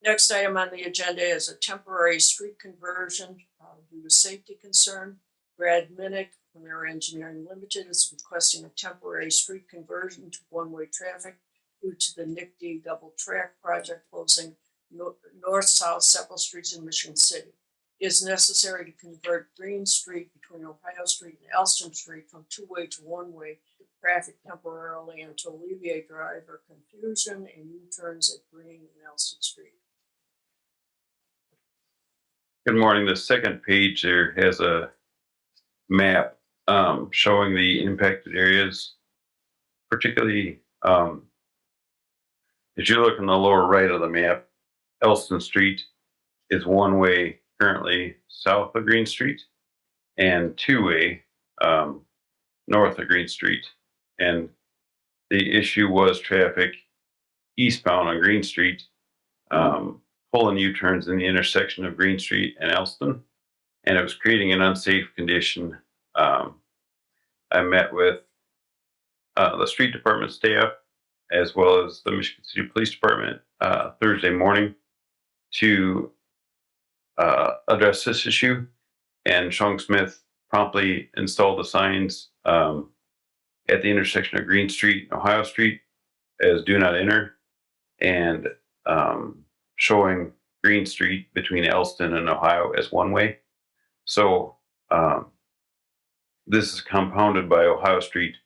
Next item on the agenda is a temporary street conversion due to safety concern. Brad Minnick from Air Engineering Limited is requesting a temporary street conversion to one-way traffic due to the NICD double track project closing north-south several streets in Michigan City. It is necessary to convert Green Street between Ohio Street and Elston Street from two-way to one-way traffic temporarily and to alleviate driver confusion and U-turns at Green and Elston Street. Good morning. The second page there has a map showing the impacted areas, particularly as you look in the lower right of the map, Elston Street is one way currently south of Green Street and two-way north of Green Street. And the issue was traffic eastbound on Green Street, pulling U-turns in the intersection of Green Street and Elston, and it was creating an unsafe condition. I met with the street department staff as well as the Michigan City Police Department Thursday morning to address this issue, and Sean Smith promptly installed the signs at the intersection of Green Street and Ohio Street as do not enter, and showing Green Street between Elston and Ohio as one way. So this is compounded by Ohio Street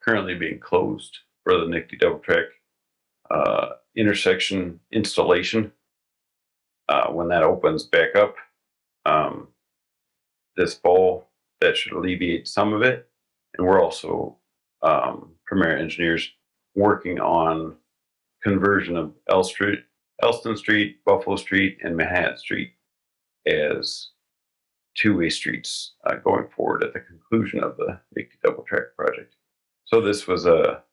currently being closed for the NICD double track intersection installation. When that opens back up this fall, that should alleviate some of it. And we're also Premier Engineers working on conversion of Elston Street, Buffalo Street, and Manhattan Street as two-way streets going forward at the conclusion of the NICD double track project. So this was a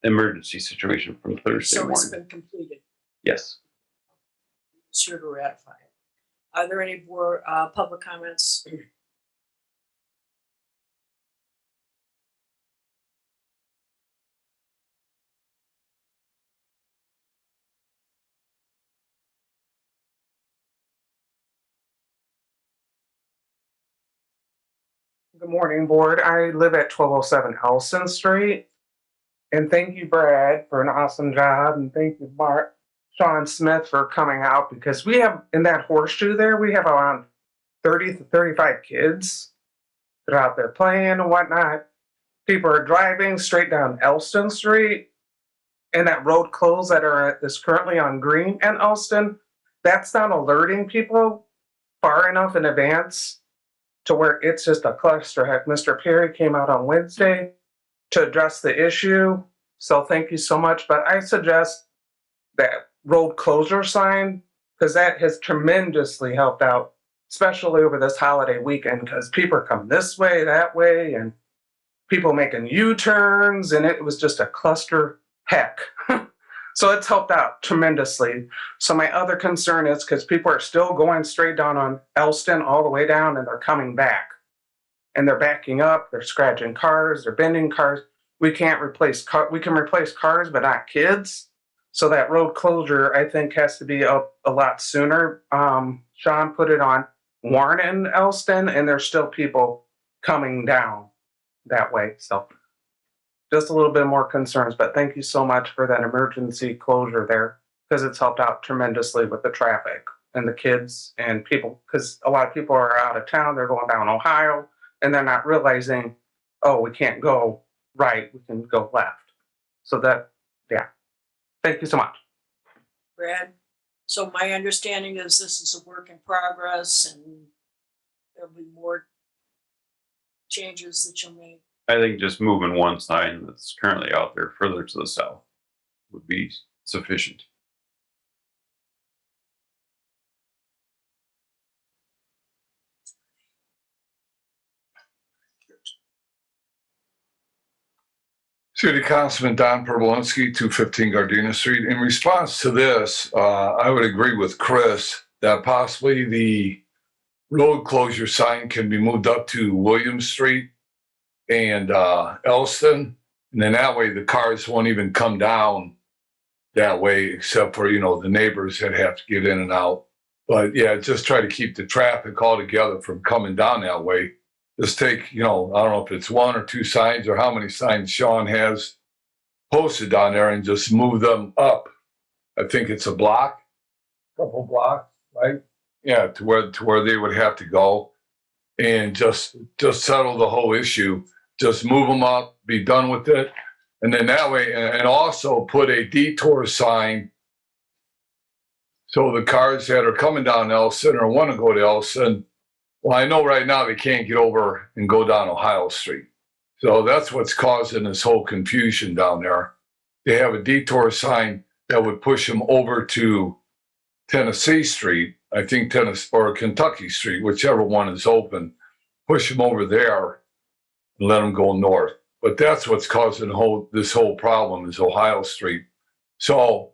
emergency situation from Thursday So it's morning. been completed. Yes. Sure to ratify it. Are there any more public comments? Good morning, board. I live at 1207 Elston Street. And thank you, Brad, for an awesome job. And thank you, Sean Smith, for coming out, because we have, in that horseshoe there, we have around 30 to 35 kids that are out there playing and whatnot. People are driving straight down Elston Street, and that road closed is currently on Green and Elston. That's not alerting people far enough in advance to where it's just a clusterhead. Mr. Perry came out on Wednesday to address the issue, so thank you so much. But I suggest that road closure sign, because that has tremendously helped out, especially over this holiday weekend, because people are coming this way, that way, and people making U-turns, and it was just a cluster heck. So it's helped out tremendously. So my other concern is because people are still going straight down on Elston all the way down, and they're coming back. And they're backing up, they're scratching cars, they're bending cars. We can't replace we can replace cars, but not kids. So that road closure, I think, has to be up a lot sooner. Sean put it on Warren and Elston, and there's still people coming down that way. So just a little bit more concerns, but thank you so much for that emergency closure there, because it's helped out tremendously with the traffic and the kids and people, because a lot of people are out of town, they're going down Ohio, and they're not realizing, oh, we can't go right, we can go left. So that, yeah. Thank you so much. Brad? So my understanding is this is a work in progress and there'll be more changes that you'll make. I think just moving one sign that's currently out there further to the south would be sufficient. City Councilman Don Perbolinski, 215 Gardena Street. In response to this, I would agree with Chris that possibly the road closure sign can be moved up to William Street and Elston. And then that way the cars won't even come down that way, except for, the neighbors that have to get in and out. But yeah, just try to keep the traffic all together from coming down that way. Just take, I don't know if it's one or two signs or how many signs Sean has posted down there, and just move them up. I think it's a couple blocks, right? Yeah, to where they would have to go, and just settle the whole issue. Just move them up, be done with it, and then that way, and also put a detour sign so the cars that are coming down Elston or want to go to Elston. Well, I know right now they can't get over and go down Ohio Street. So that's what's causing this whole confusion down there. They have a detour sign that would push them over to Tennessee Street, I think or Kentucky Street, whichever one is open, push them over there and let them go north. But that's what's causing this whole problem is Ohio Street. So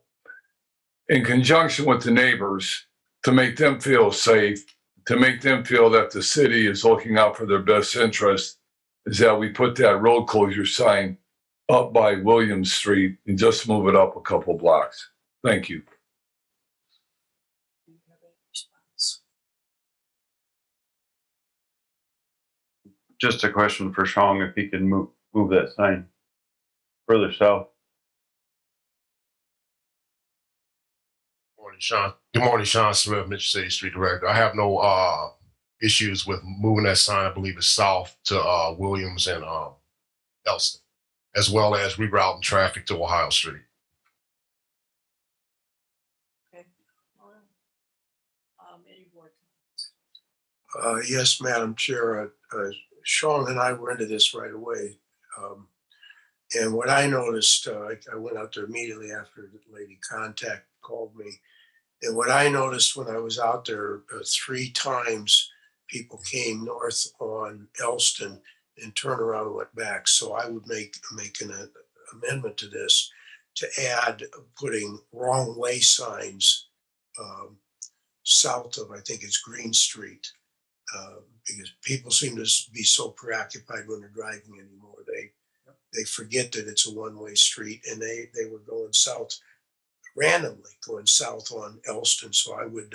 in conjunction with the neighbors, to make them feel safe, to make them feel that the city is looking out for their best interest, is that we put that road closure sign up by Williams Street and just move it up a couple blocks. Thank you. Do you have any response? Just a question for Sean, if he can move that sign further south. Morning, Sean. Good morning, Sean Smith, Mitchell City Street Director. I have no issues with moving that sign. I believe it's south to Williams and Elston, as well as rerouting traffic to Ohio Street. Okay. Any board comments? Yes, Madam Chair. Sean and I were into this right away. And what I noticed, I went out there immediately after the lady called me. And what I noticed when I was out there 3 times, people came north on Elston and turned around and went back. So I would make an amendment to this to add putting wrong way signs south of, I think it's Green Street, because people seem to be so preoccupied when they're driving anymore. They forget that it's a one-way street, and they were going south randomly, going south on Elston. So I would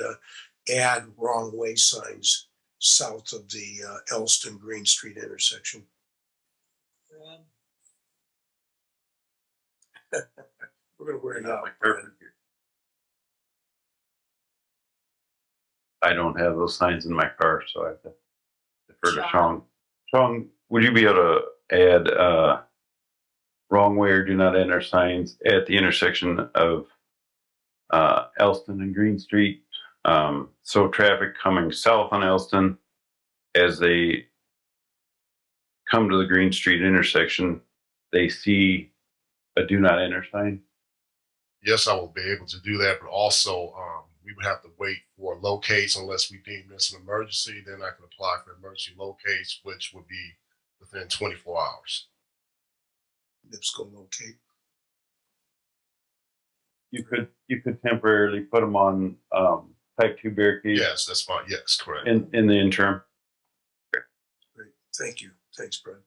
add wrong way signs south of the Elston Green Street intersection. We're gonna wear it out. I don't have those signs in my car, so I have to defer to Sean. Sean, would you be able to add wrong way or do not enter signs at the intersection of Elston and Green Street? So traffic coming south on Elston, as they come to the Green Street intersection, they see a do not enter sign. Yes, I will be able to do that, but also we would have to wait for locates unless we deem this an emergency. Then I can apply for emergency locates, which would be within 24 hours. NIPSCO locate. You could temporarily put them on type 2 barricades. Yes, that's fine. Yes, correct. In the interim. Great, thank you. Thanks, Brad.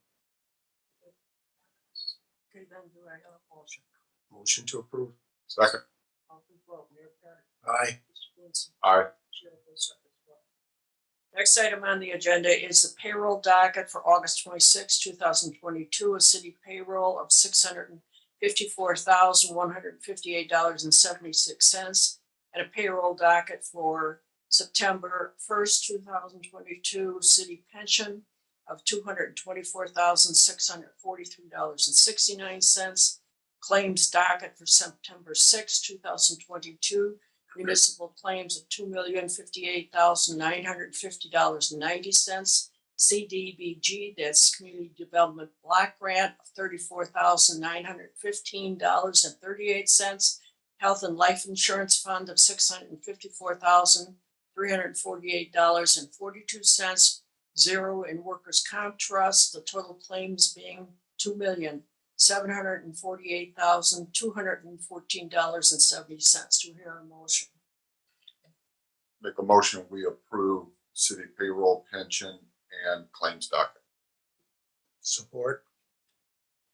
Okay, then do I have a motion? Motion to approve. Second. Call for the vote. Mayor Perry. Aye. Mr. Vincent. Aye. Chair votes aye as well. Next item on the agenda is the payroll docket for August 26, 2022, a city payroll of $654,158.76, and a payroll docket for September 1st, 2022, city pension of $224,643.69, claims docket for September 6, 2022, municipal claims of $2,058,950.90, CDBG, that's Community Development Block Grant of $34,915.38, Health and Life Insurance Fund of $654,348.42, zero in Workers' Comp Trust, the total claims being $2,748,214.70. Do you hear a motion? Make a motion, we approve city payroll, pension, and claims docket. Support.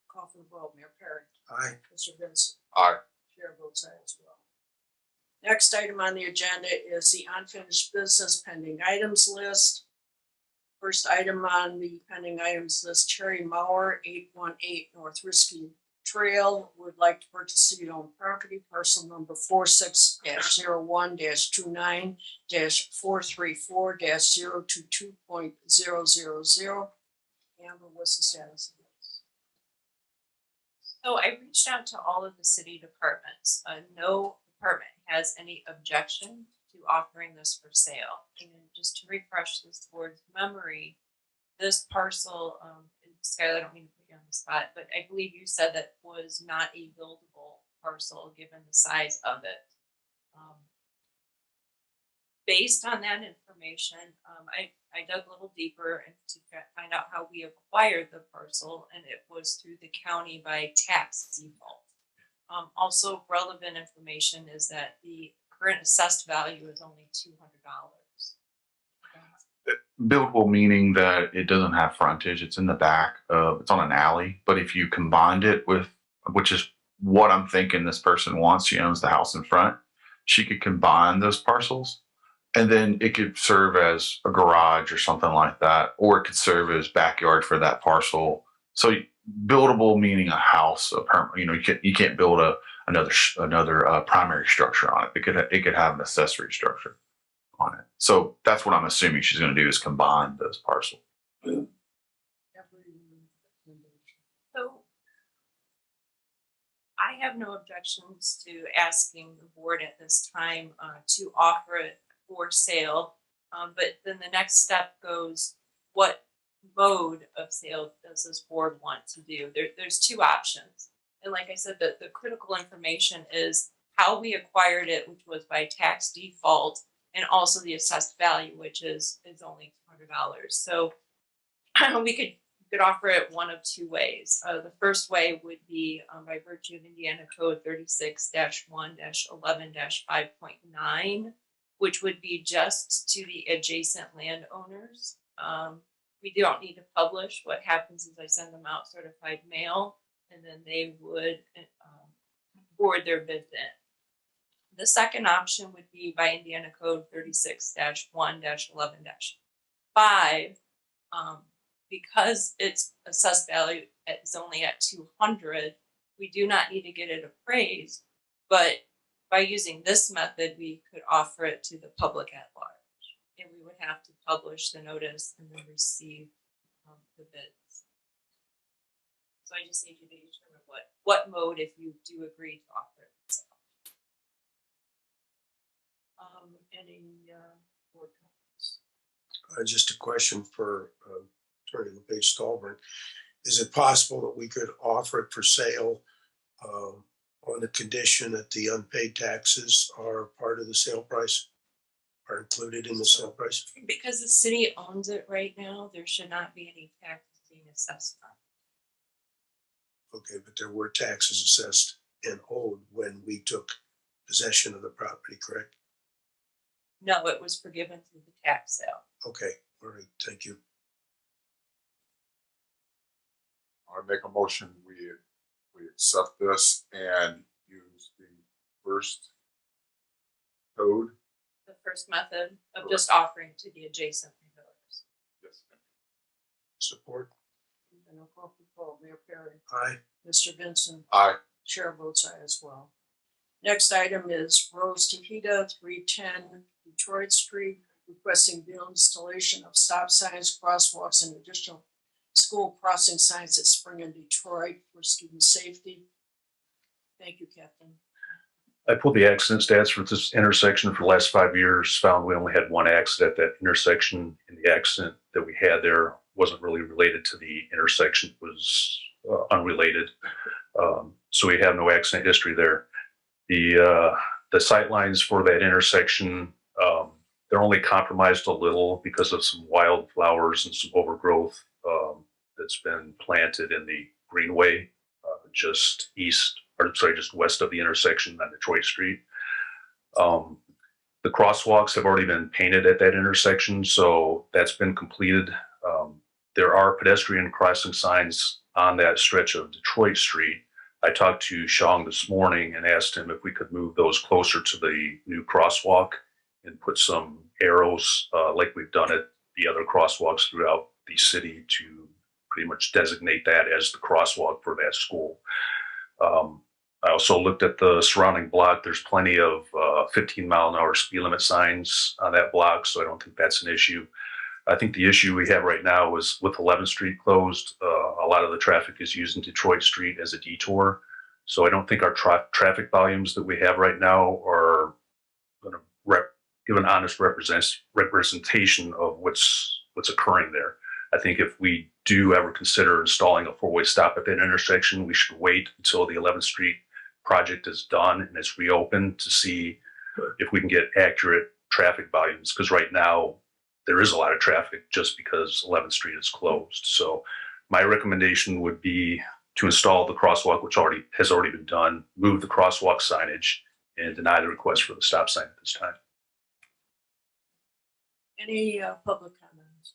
Call for the vote. Mayor Perry. Aye. Mr. Vincent. Aye. Chair votes aye as well. Next item on the agenda is the unfinished business pending items list. First item on the pending items list, Cherry Mauer, 818 North Risky Trail, would like to purchase city-owned property, parcel number 46-01-29-434-022.000. Amber, what's the status of this? So I reached out to all of the city departments. No department has any objection to offering this for sale. And just to refresh this board's memory, this parcel, and Skylar, I don't mean to put you on the spot, but I believe you said that was not a buildable parcel given the size of it. Based on that information, I dug a little deeper and to find out how we acquired the parcel, and it was through the county by tax default. Also relevant information is that the current assessed value is only $200. Buildable meaning that it doesn't have frontage. It's in the back. It's on an alley. But if you combined it with, which is what I'm thinking this person wants, she owns the house in front. She could combine those parcels, and then it could serve as a garage or something like that, or it could serve as backyard for that parcel. So buildable meaning a house, you can't build another primary structure on it. It could have an accessory structure on it. So that's what I'm assuming she's going to do is combine those parcels. So I have no objections to asking the board at this time to offer it for sale. But then the next step goes, what mode of sale does this board want to do? There's two options. And like I said, the critical information is how we acquired it, which was by tax default, and also the assessed value, which is only $200. So we could offer it one of two ways. The first way would be by virtue of Indiana Code 36-1-11-5.9, which would be just to the adjacent landowners. We don't need to publish. What happens is I send them out certified mail, and then they would board their bids in. The second option would be by Indiana Code 36-1-11-5.9, 5, because its assessed value is only at 200, we do not need to get it appraised. But by using this method, we could offer it to the public at large. And we would have to publish the notice and then receive the bids. So I just need you to determine what mode, if you do agree to offer it. So, any board comments? Just a question for Attorney LePage Stallburn. Is it possible that we could offer it for sale on the condition that the unpaid taxes are part of the sale price, are included in the sale price? Because the city owns it right now, there should not be any taxes being assessed on it. Okay, but there were taxes assessed and owed when we took possession of the property, correct? No, it was forgiven through the tax sale. Okay, all right, thank you. I make a motion, we accept this and use the first code. The first method of just offering to the adjacent neighbors. Yes. Support? And I'll call for the vote. Mayor Perry. Aye. Mr. Vincent. Aye. Chair votes aye as well. Next item is Rose Tahita, 310 Detroit Street, requesting bill installation of stop signs, crosswalks, and additional school crossing signs at Spring and Detroit for student safety. Thank you, Captain. I pulled the accident stats for this intersection for the last 5 years, found we only had one accident at that intersection, and the accident that we had there wasn't really related to the intersection, it was unrelated. So we have no accident history there. The sight lines for that intersection, they're only compromised a little because of some wildflowers and some overgrowth that's been planted in the greenway just west of the intersection on Detroit Street. The crosswalks have already been painted at that intersection, so that's been completed. There are pedestrian crossing signs on that stretch of Detroit Street. I talked to Shang this morning and asked him if we could move those closer to the new crosswalk and put some arrows like we've done at the other crosswalks throughout the city to pretty much designate that as the crosswalk for that school. I also looked at the surrounding block. There's plenty of 15-mile-an-hour speed limit signs on that block, so I don't think that's an issue. I think the issue we have right now is with 11th Street closed, a lot of the traffic is using Detroit Street as a detour. So I don't think our traffic volumes that we have right now are going to give an honest representation of what's occurring there. I think if we do ever consider installing a four-way stop at that intersection, we should wait until the 11th Street project is done and it's reopened to see if we can get accurate traffic volumes. Because right now there is a lot of traffic just because 11th Street is closed. So my recommendation would be to install the crosswalk, which has already been done, move the crosswalk signage, and deny the request for the stop sign at this time. Any public comments?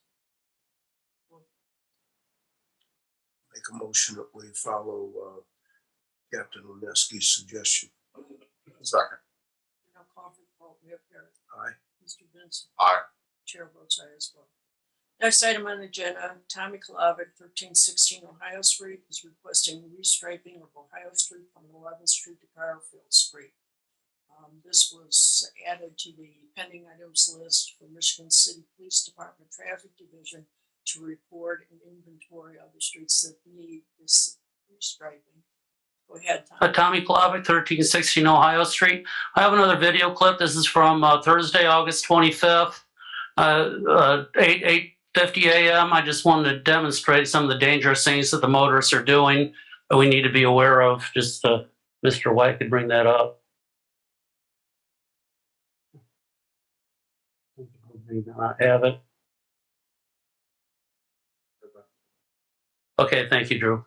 Make a motion that we follow Captain Luneski's suggestion. Second. I'll call for the vote. Mayor Perry. Aye. Mr. Vincent. Aye. Chair votes aye as well. Next item on the agenda, Tommy Kalavic, 1316 Ohio Street, is requesting restriping of Ohio Street from 11th Street to Garfield Street. This was added to the pending items list for Michigan City Police Department Traffic Division to report an inventory of the streets that need this restriping. Go ahead, Tom. Tommy Klavik, 1316 Ohio Street. I have another video clip. This is from Thursday, August 25th, 8:50 a.m. I just wanted to demonstrate some of the dangerous things that the motorists are doing that we need to be aware of. Just Mr. White could bring that up. I have it. Okay, thank you, Drew.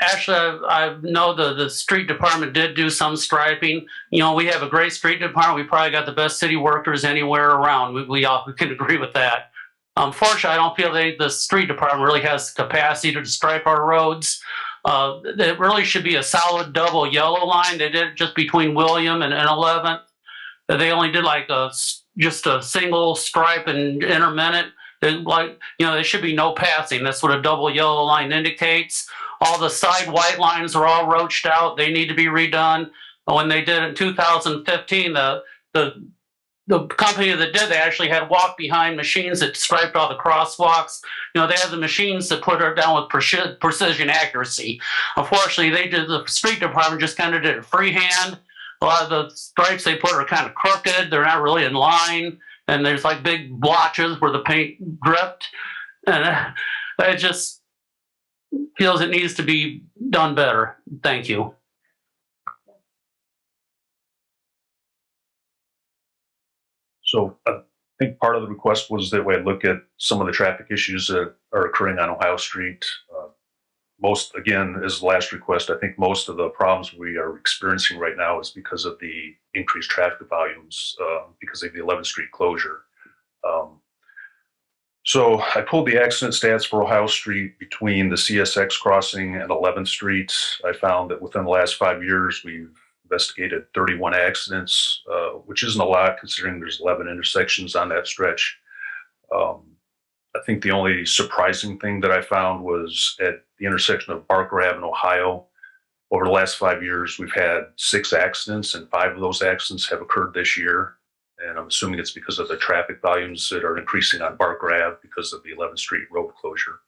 Actually, I know the street department did do some striping. You know, we have a great street department. We probably got the best city workers anywhere around. We can agree with that. Unfortunately, I don't feel the street department really has the capacity to stripe our roads. It really should be a solid double yellow line. They did it just between William and 11th. They only did like a just a single stripe and intermittent. There should be no passing. That's what a double yellow line indicates. All the side white lines are all roached out. They need to be redone. When they did it in 2015, the company that did they actually had walk behind machines that striped all the crosswalks. They had the machines that put her down with precision accuracy. Unfortunately, the street department just kind of did it freehand. A lot of the stripes they put are kind of crooked. They're not really in line. And there's like big blotches where the paint dripped. And it just feels it needs to be done better. Thank you. So I think part of the request was that we look at some of the traffic issues that are occurring on Ohio Street. Most, again, as the last request, I think most of the problems we are experiencing right now is because of the increased traffic volumes because of the 11th Street closure. So I pulled the accident stats for Ohio Street between the CSX crossing and 11th Street. I found that within the last 5 years, we've investigated 31 accidents, which isn't a lot considering there's 11 intersections on that stretch. I think the only surprising thing that I found was at the intersection of Barker Ave and Ohio. Over the last 5 years, we've had 6 accidents, and 5 of those accidents have occurred this year. And I'm assuming it's because of the traffic volumes that are increasing on Barker Ave because of the 11th Street road closure.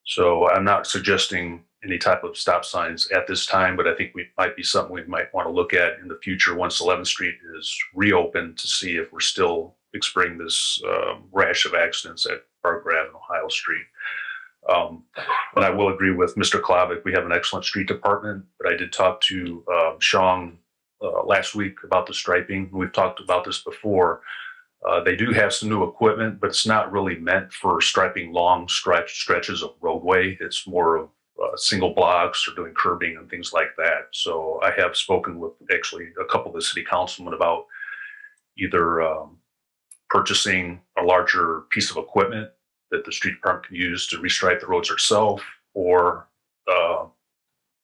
So I'm not suggesting any type of stop signs at this time, but I think we might be something we might want to look at in the future once 11th Street is reopened to see if we're still experiencing this rash of accidents at Barker Ave and Ohio Street. And I will agree with Mr. Klavick. We have an excellent street department, but I did talk to Sean last week about the striping. We've talked about this before. They do have some new equipment, but it's not really meant for striping long stretches of roadway. It's more of single blocks or doing curbing and things like that. So I have spoken with actually a couple of the city councilmen about either purchasing a larger piece of equipment that the street department can use to restripe the roads itself, or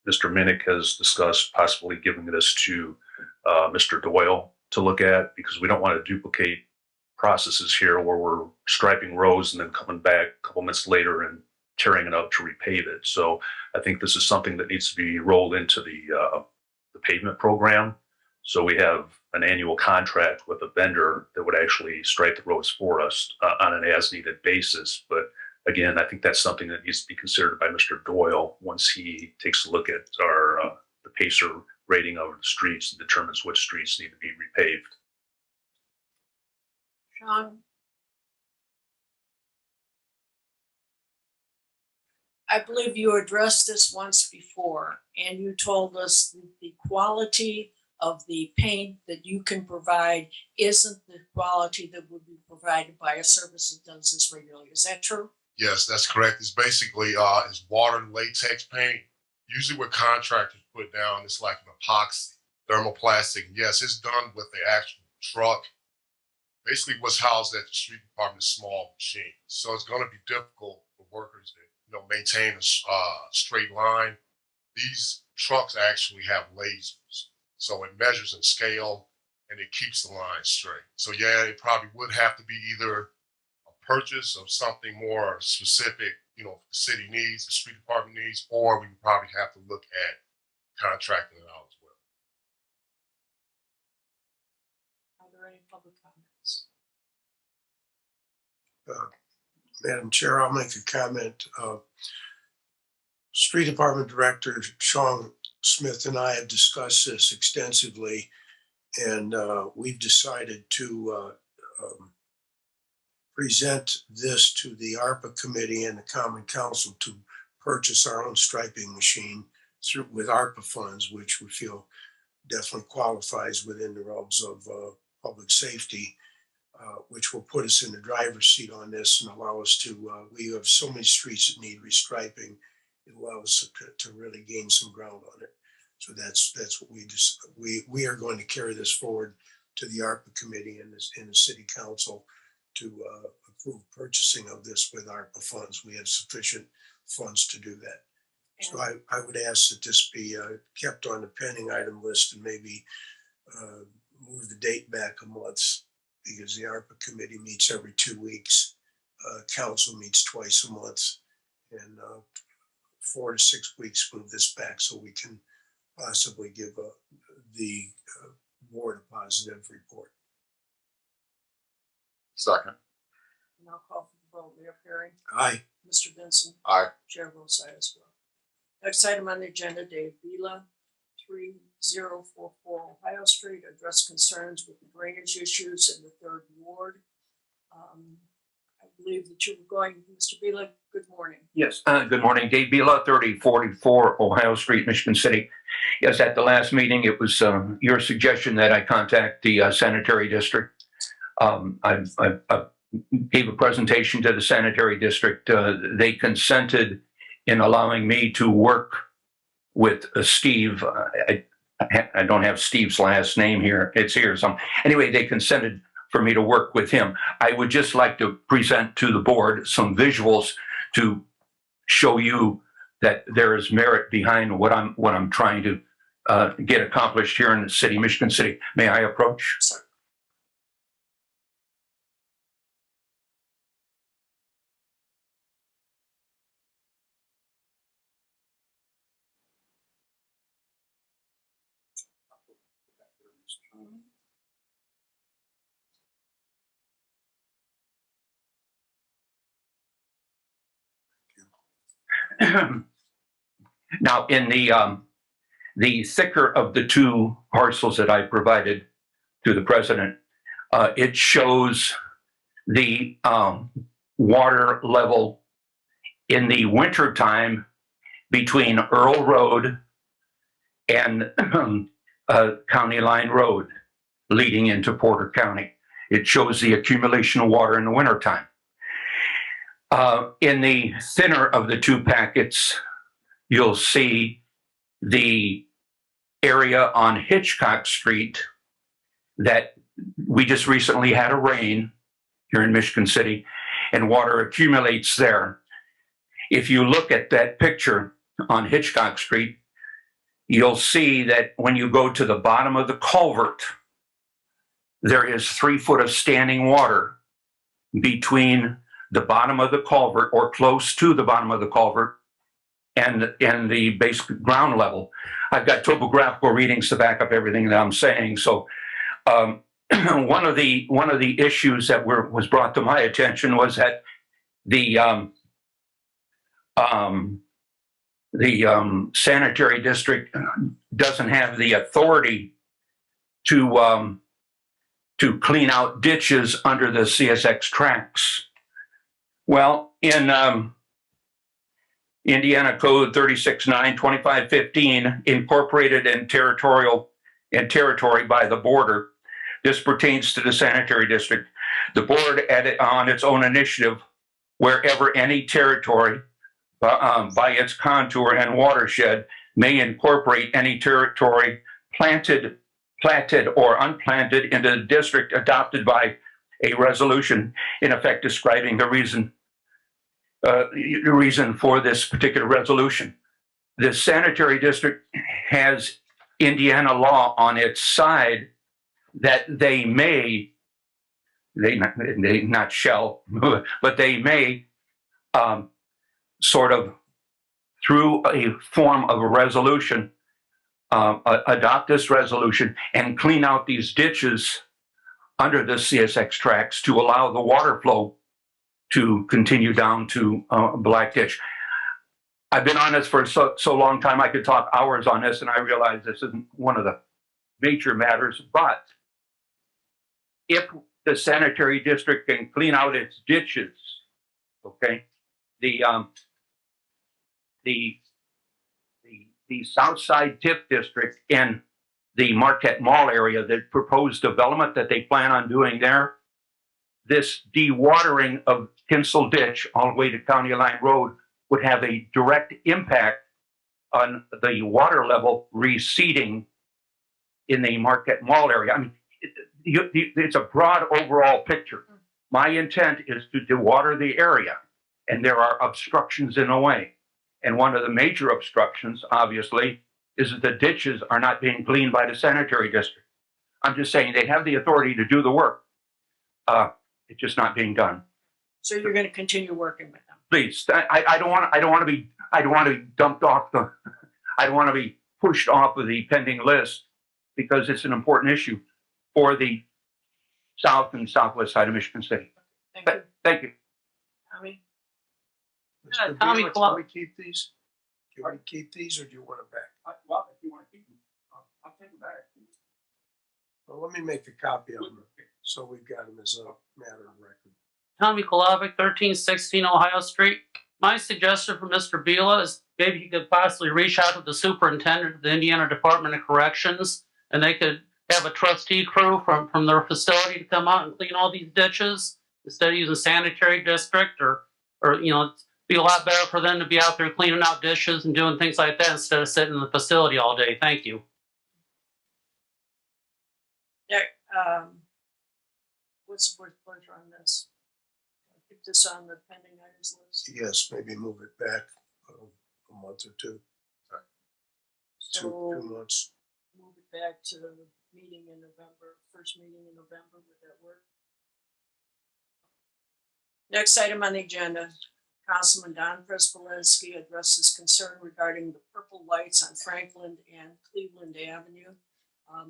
Mr. Minnick has discussed possibly giving this to Mr. Doyle to look at, because we don't want to duplicate processes here where we're striping roads and then coming back a couple minutes later and tearing it up to repave it. So I think this is something that needs to be rolled into the pavement program. So we have an annual contract with a vendor that would actually stripe the roads for us on an as-needed basis. But again, I think that's something that needs to be considered by Mr. Doyle once he takes a look at our the PACER rating of the streets and determines which streets need to be repaved. Sean? I believe you addressed this once before, and you told us that the quality of the paint that you can provide isn't the quality that would be provided by a service that does this regularly. Is that true? Yes, that's correct. It's basically it's water and latex paint. Usually what contractors put down, it's like an epoxy, thermoplastic. Yes, it's done with the actual truck. Basically what's housed at the street department is small machines. So it's going to be difficult for workers to maintain a straight line. These trucks actually have lasers. So it measures in scale and it keeps the line straight. So yeah, it probably would have to be either a purchase of something more specific, the city needs, the street department needs, or we would probably have to look at contracting it out as well. Are there any public comments? Madam Chair, I'll make a comment. Street Department Director Sean Smith and I have discussed this extensively, and we've decided to present this to the ARPA committee and the Common Council to purchase our own striping machine with ARPA funds, which we feel definitely qualifies within the realms of public safety. Which will put us in the driver's seat on this and allow us to, we have so many streets that need restriping. It allows us to really gain some ground on it. So that's what we are going to carry this forward to the ARPA committee and the city council to approve purchasing of this with ARPA funds. We have sufficient funds to do that. So I would ask that this be kept on the pending item list and maybe move the date back a month because the ARPA committee meets every 2 weeks. Council meets twice a month, and 4 to 6 weeks move this back so we can possibly give the board a positive report. Second. And I'll call for the vote. Mayor Perry. Aye. Mr. Benson. Aye. Chair votes aye as well. Next item on the agenda, Dave Vila, 3044 Ohio Street, address concerns with the drainage issues in the third ward. I believe that you were going, Mr. Vila, good morning. Yes, good morning. Dave Bila, 3044 Ohio Street, Michigan City. Yes, at the last meeting, it was your suggestion that I contact the sanitary district. I gave a presentation to the sanitary district. They consented in allowing me to work with Steve. I don't have Steve's last name here. It's here. So anyway, they consented for me to work with him. I would just like to present to the board some visuals to show you that there is merit behind what I'm trying to get accomplished here in the city, Michigan City. May I approach? Sorry. Now, in the thicker of the two parcels that I provided to the president, it shows the water level in the winter time between Earl Road and County Line Road leading into Porter County. It shows the accumulation of water in the wintertime. In the thinner of the two packets, you'll see the area on Hitchcock Street that we just recently had a rain here in Michigan City, and water accumulates there. If you look at that picture on Hitchcock Street, you'll see that when you go to the bottom of the culvert, there is 3 foot of standing water between the bottom of the culvert, or close to the bottom of the culvert, and the basic ground level. I've got topographical readings to back up everything that I'm saying. So one of the issues that was brought to my attention was that the sanitary district doesn't have the authority to clean out ditches under the CSX tracks. Well, in Indiana Code 36.9/2515, incorporated in territory by the border, this pertains to the sanitary district. The board, on its own initiative, wherever any territory by its contour and watershed may incorporate any territory platted or unplanted into the district adopted by a resolution, in effect describing the reason for this particular resolution. The sanitary district has Indiana law on its side that they not shall, but they may sort of, through a form of a resolution, adopt this resolution and clean out these ditches under the CSX tracks to allow the water flow to continue down to Black Ditch. I've been on this for so long time, I could talk hours on this, and I realize this isn't one of the major matters, but if the sanitary district can clean out its ditches, okay, the South Side TIF district in the Marquette Mall area, the proposed development that they plan on doing there, this dewatering of Kinsel Ditch all the way to County Line Road would have a direct impact on the water level receding in the Marquette Mall area. I mean, it's a broad overall picture. My intent is to dewater the area, and there are obstructions in the way. And one of the major obstructions, obviously, is that the ditches are not being cleaned by the sanitary district. I'm just saying they have the authority to do the work. It's just not being done. So you're going to continue working with them? Please, I don't want to be dumped off the, I don't want to be pushed off of the pending list because it's an important issue for the south and southwest side of Michigan City. Thank you. Thank you. Tommy? Mr. Tommy Beal, Clark. Can we keep these? Can we keep these or do you want them back? Well, if you want to keep them, I'll take them back. Well, let me make a copy of them so we've got them as a matter of record. Tommy Kolovic, 1316 Ohio Street. My suggestion for Mr. Bila is maybe he could possibly reach out to the superintendent of the Indiana Department of Corrections, and they could have a trustee crew from their facility to come out and clean all these ditches instead of using sanitary district or you know, it'd be a lot better for them to be out there cleaning out dishes and doing things like that instead of sitting in the facility all day. Thank you. Yeah, what's the board's pleasure on this? Keep this on the pending items list. Yes, maybe move it back a month or two. So Two months. move it back to the meeting in November, first meeting in November. Would that work? Next item on the agenda, Councilman Don Prespolinski addresses concern regarding the purple lights on Franklin and Cleveland Avenue.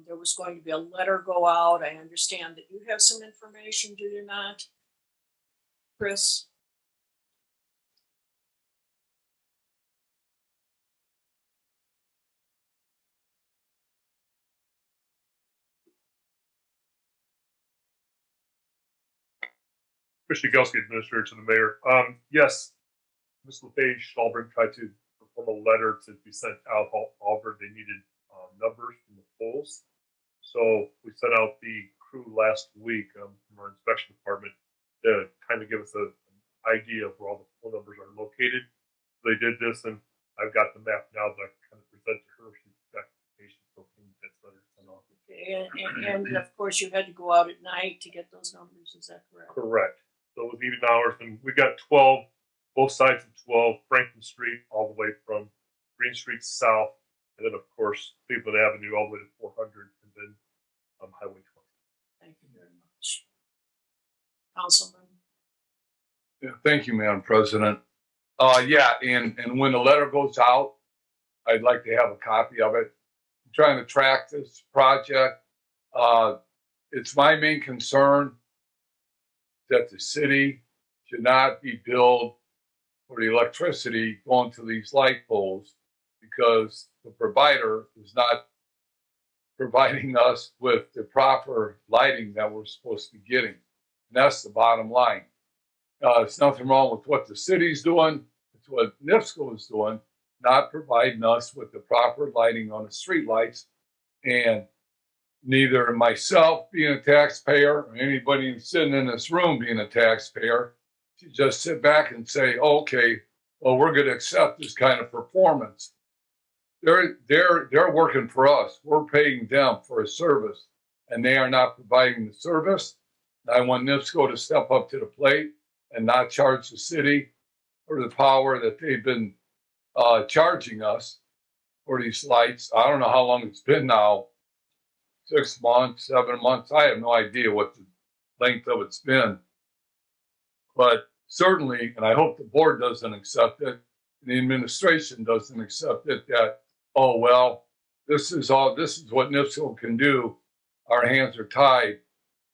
There was going to be a letter go out. I understand that you have some information, do you not? Chris? Chris Jagelski, Administrator to the Mayor. Yes, Ms. LePage Schallberg tried to perform a letter to be sent out. However, they needed numbers from the polls. So we sent out the crew last week from our inspection department to kind of give us an idea of where all the poll numbers are located. They did this, and I've got the map now that I can kind of present to her. She's got patients, so that's letter sent off. Okay, and of course you had to go out at night to get those numbers, is that correct? Correct. So it was even hours, and we got 12, both sides of 12, Franklin Street, all the way from Green Street south, and then of course Cleveland Avenue all the way to 400, and then Highway 20. Thank you very much. Councilman? Yeah, thank you, Madam President. Yeah, and when the letter goes out, I'd like to have a copy of it. I'm trying to track this project. It's my main concern that the city should not be billed for the electricity going to these light poles because the provider is not providing us with the proper lighting that we're supposed to be getting. And that's the bottom line. It's nothing wrong with what the city's doing. It's what NIPSCO is doing, not providing us with the proper lighting on the street lights. And neither myself being a taxpayer or anybody sitting in this room being a taxpayer should just sit back and say, okay, well, we're going to accept this kind of performance. They're working for us. We're paying them for a service, and they are not providing the service. I want NIPSCO to step up to the plate and not charge the city for the power that they've been charging us for these lights. I don't know how long it's been now, 6 months, 7 months. I have no idea what the length of it's been. But certainly, and I hope the board doesn't accept it, and the administration doesn't accept it, that, oh, well, this is what NIPSCO can do. Our hands are tied.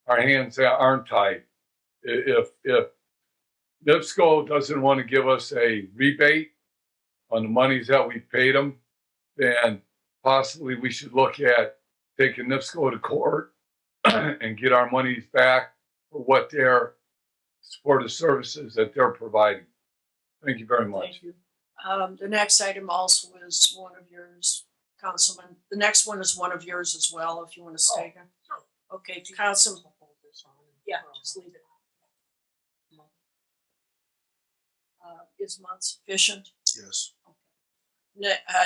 Our hands aren't tied. If NIPSCO doesn't want to give us a rebate on the monies that we paid them, then possibly we should look at taking NIPSCO to court and get our monies back for the services that they're providing. Thank you very much. Thank you. The next item also is one of yours, Councilman. The next one is one of yours as well, if you want to stay here. Okay, Councilman. Yeah, just leave it. Is month sufficient? Yes.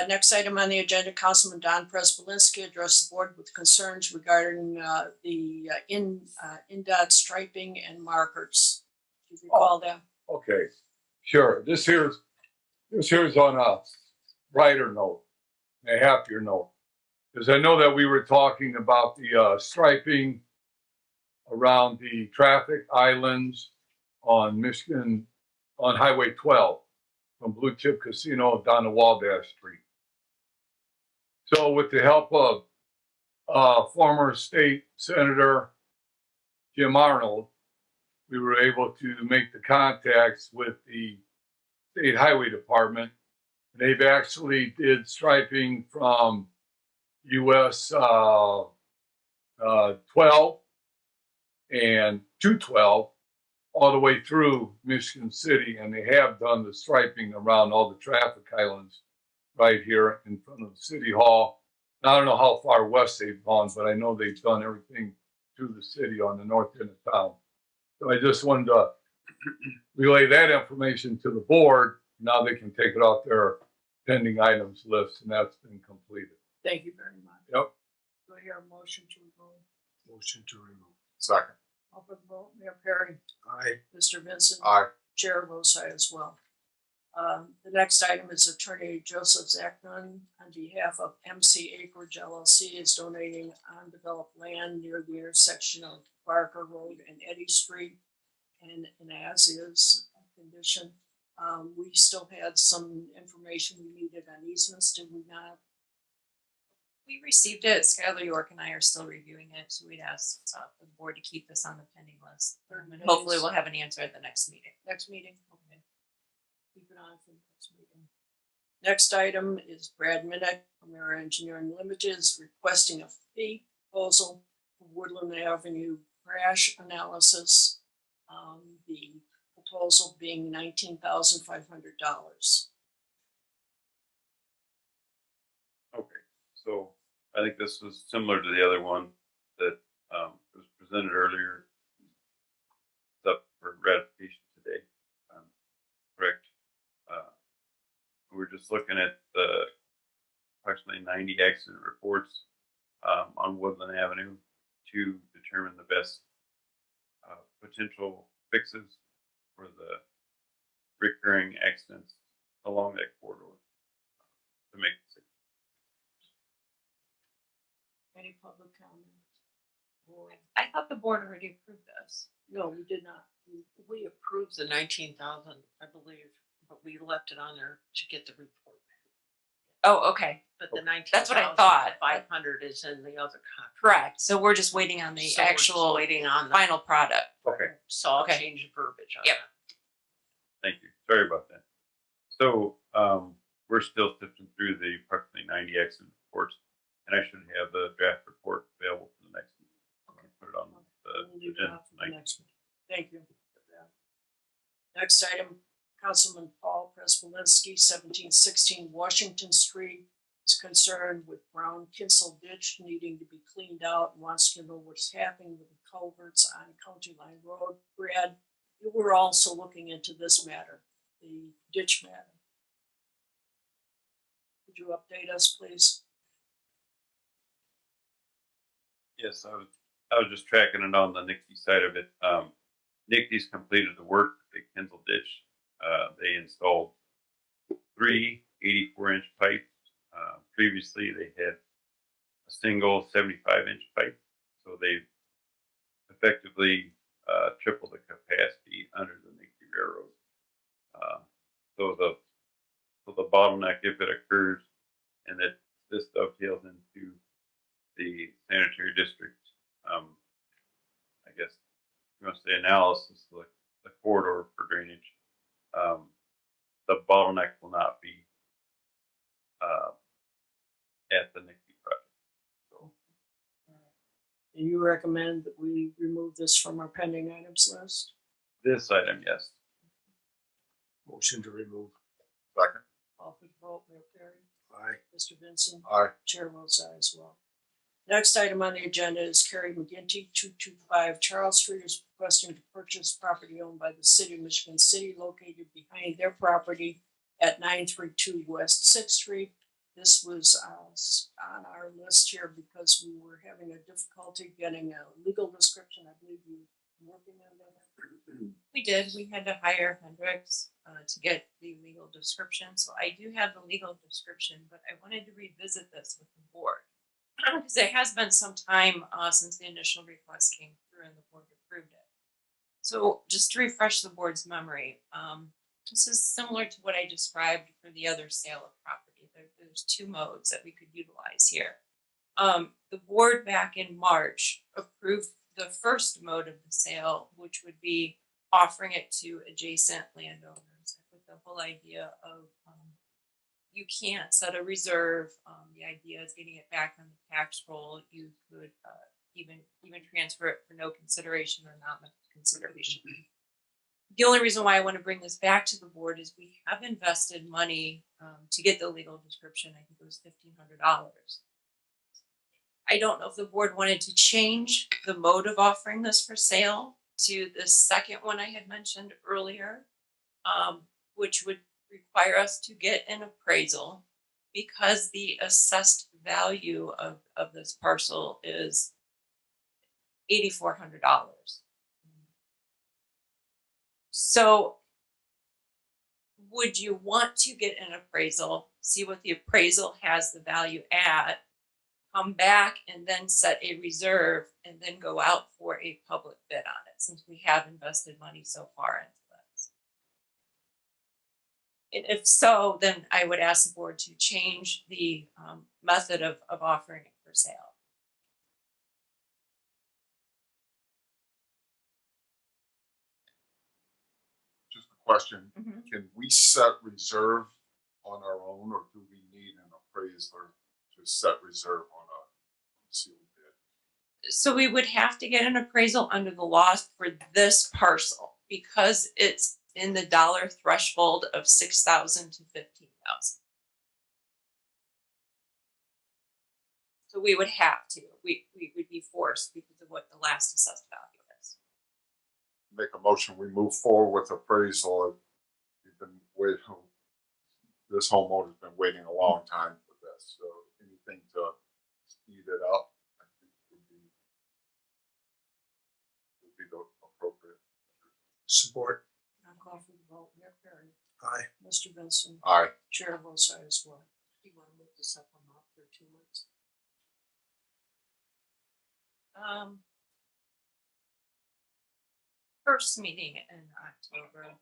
Next item on the agenda, Councilman Don Prespolinski addressed the board with concerns regarding the INDOT striping and markers. Do you recall that? Okay, sure. This here's on a brighter note, a happier note, because I know that we were talking about the striping around the traffic islands on Michigan, on Highway 12 from Blue Chip Casino down to Wabash Street. So with the help of former state senator Jim Arnold, we were able to make the contacts with the state highway department. They've actually did striping from US 12 and 212 all the way through Michigan City, and they have done the striping around all the traffic islands right here in front of City Hall. Now, I don't know how far west they've gone, but I know they've done everything through the city on the north end of town. So I just wanted to relay that information to the board. Now they can take it off their pending items list, and that's been completed. Thank you very much. Yep. Do I hear a motion to remove? Motion to remove. Second. Call for the vote. Mayor Perry. Aye. Mr. Vincent. Aye. Chair votes aye as well. The next item is Attorney Joseph Zachman on behalf of MC Acreage LLC is donating undeveloped land near the intersection of Barker Road and Eddy Street and in as-is condition. We still had some information we needed on easements, did we not? We received it. Skylar York and I are still reviewing it, so we'd ask the board to keep this on the pending list. And hopefully we'll have an answer at the next meeting. Next meeting? Okay. Keep it on for the next meeting. Next item is Brad Minnick from Air Engineering Limited is requesting a fee proposal for Woodland Avenue crash analysis. The proposal being $19,500. Okay, so I think this was similar to the other one that was presented earlier. It's up for ratification today. Correct. We're just looking at the approximately 90 accident reports on Woodland Avenue to determine the best potential fixes for the recurring accidents along that corridor to make it safe. Any public comment? I thought the board already approved this. No, we did not. We approved the 19,000, I believe, but we left it on there to get the report. Oh, okay. But the 19,000. That's what I thought. 500 is in the other contract. Correct. So we're just waiting on the So we're just actual waiting on the final product. Okay. So I'll Okay. change the verbiage on Yep. that. Thank you. Sorry about that. So we're still sifting through the approximately 90 accident reports, and I should have the draft report available for the next meeting. I'll put it on the We'll leave it agenda off for the tonight. next one. Thank you. Next item, Councilman Paul Prespolinski, 1716 Washington Street, is concerned with Brown Kinsel Ditch needing to be cleaned out and wants to know what's happening with the culverts on County Line Road. Brad, you were also looking into this matter, the ditch matter. Could you update us, please? Yes, I was just tracking it on the Nixie side of it. Nixie's completed the work at Kinsel Ditch. They installed 3 84-inch pipes. Previously, they had a single 75-inch pipe, so they've effectively tripled the capacity under the Nixie Railroad. So the bottleneck, if it occurs, and that this dovetails into the sanitary district, I guess you want to say analysis of the corridor for drainage, the bottleneck will not be at the Nixie project. So, And you recommend that we remove this from our pending items list? this item, yes. Motion to remove. Second. Call for the vote, Mayor Perry. Aye. Mr. Vincent. Aye. Chair votes aye as well. Next item on the agenda is Carrie McGinty, 225 Charles Street, is requesting to purchase property owned by the city of Michigan City located behind their property at 932 West 6th Street. This was on our list here because we were having a difficulty getting a legal description. I believe you were working on that. We did. We had to hire Hendricks to get the legal description. So I do have the legal description, but I wanted to revisit this with the board. Because it has been some time since the initial request came through. through and the board approved it. So just to refresh the board's memory, this is similar to what I described for the other sale of property. There's two modes that we could utilize here. The board back in March approved the first mode of the sale, which would be offering it to adjacent landowners with the whole idea of you can't set a reserve. The idea is getting it back on the tax roll. You could even transfer it for no consideration or not much consideration. The only reason why I want to bring this back to the board is we have invested money to get the legal description. I think it was $1,500. I don't know if the board wanted to change the mode of offering this for sale to the second one I had mentioned earlier, which would require us to get an appraisal because the assessed value of this parcel is $8,400. So would you want to get an appraisal, see what the appraisal has the value at, come back and then set a reserve and then go out for a public bid on it, since we have invested money so far into this? And if so, then I would ask the board to change the method of offering it for sale. Just a question, Mhm. can we set reserve on our own, or do we need an appraiser to set reserve on a sealed bid? So we would have to get an appraisal under the laws for this parcel because it's in the dollar threshold of $6,000 to $15,000. So we would have to. We would be forced because of what the last assessed value is. Make a motion, we move forward with appraisal. We've been waiting, this homeowner's been waiting a long time for this, so anything to speed it up, I think would be the appropriate. Support. I'll call for the vote. Mayor Perry. Aye. Mr. Benson. Aye. Chair votes aye as well. Do you want to move this up or not for 2 months? First meeting in October.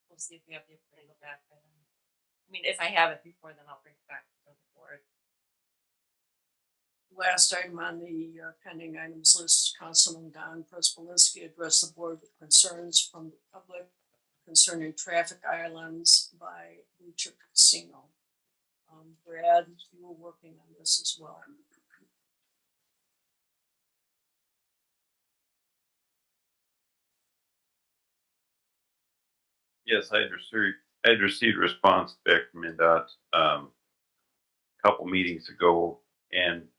We'll see if we have the appraisal back by then. I mean, if I have it before, then I'll bring it back to the board. Last item on the pending items list, Councilman Don Prespolinski addressed the board with concerns from the public concerning traffic islands by Blue Chip Casino. Brad, you were working on this as well. Yes, I had received a response back from NDOT a couple meetings ago, and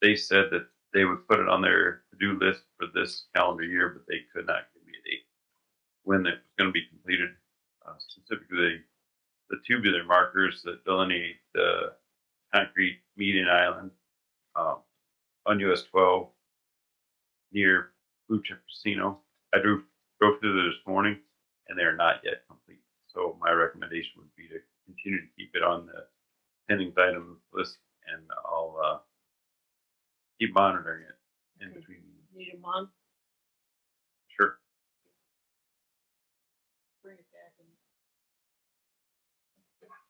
they said that they would put it on their to-do list for this calendar year, but they could not give me a date when it was going to be completed. Specifically, the tubular markers that delineate the concrete median island on US 12 near Blue Chip Casino. I drove through there this morning, and they are not yet complete. So my recommendation would be to continue to keep it on the pending item list, and I'll keep monitoring it in between. Need a month? Sure. Bring it back.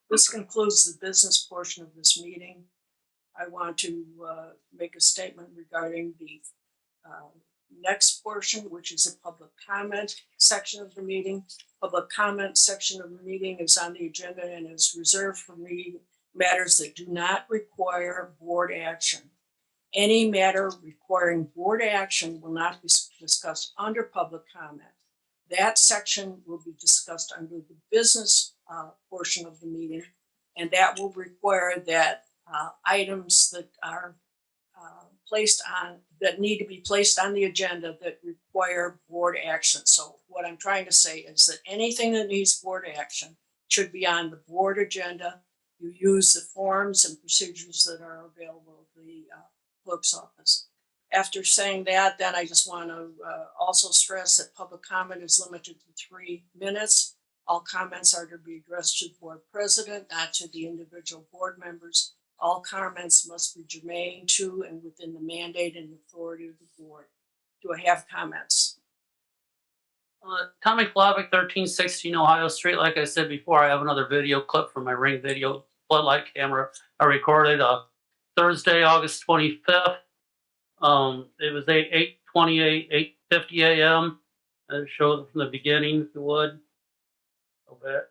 This concludes the business portion of this meeting. I want to make a statement regarding the next portion, which is a public comment section of the meeting. Public comment section of the meeting is on the agenda and is reserved for matters that do not require board action. Any matter requiring board action will not be discussed under public comment. That section will be discussed under the business portion of the meeting, and that will require that items that are that need to be placed on the agenda that require board action. So what I'm trying to say is that anything that needs board action should be on the board agenda. You use the forms and procedures that are available at the clerk's office. After saying that, then I just want to also stress that public comment is limited to 3 minutes. All comments are to be addressed to the board president, not to the individual board members. All comments must be germane to and within the mandate and authority of the board. Do I have comments? Tommy Klovic, 1316 Ohio Street. Like I said before, I have another video clip from my Ring video floodlight camera I recorded Thursday, August 25th. It was 8:28, 8:50 a.m. I showed it from the beginning, if you would. A bit.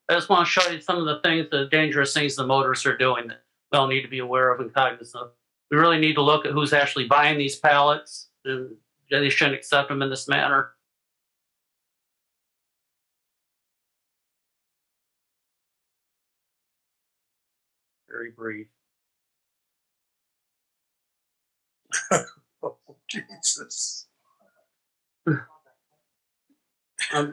I just want to show you some of the things, the dangerous things the motorists are doing that we all need to be aware of and cognizant of. We really need to look at who's actually buying these pallets, and they shouldn't accept them in this manner. Very brief. Oh, Jesus. I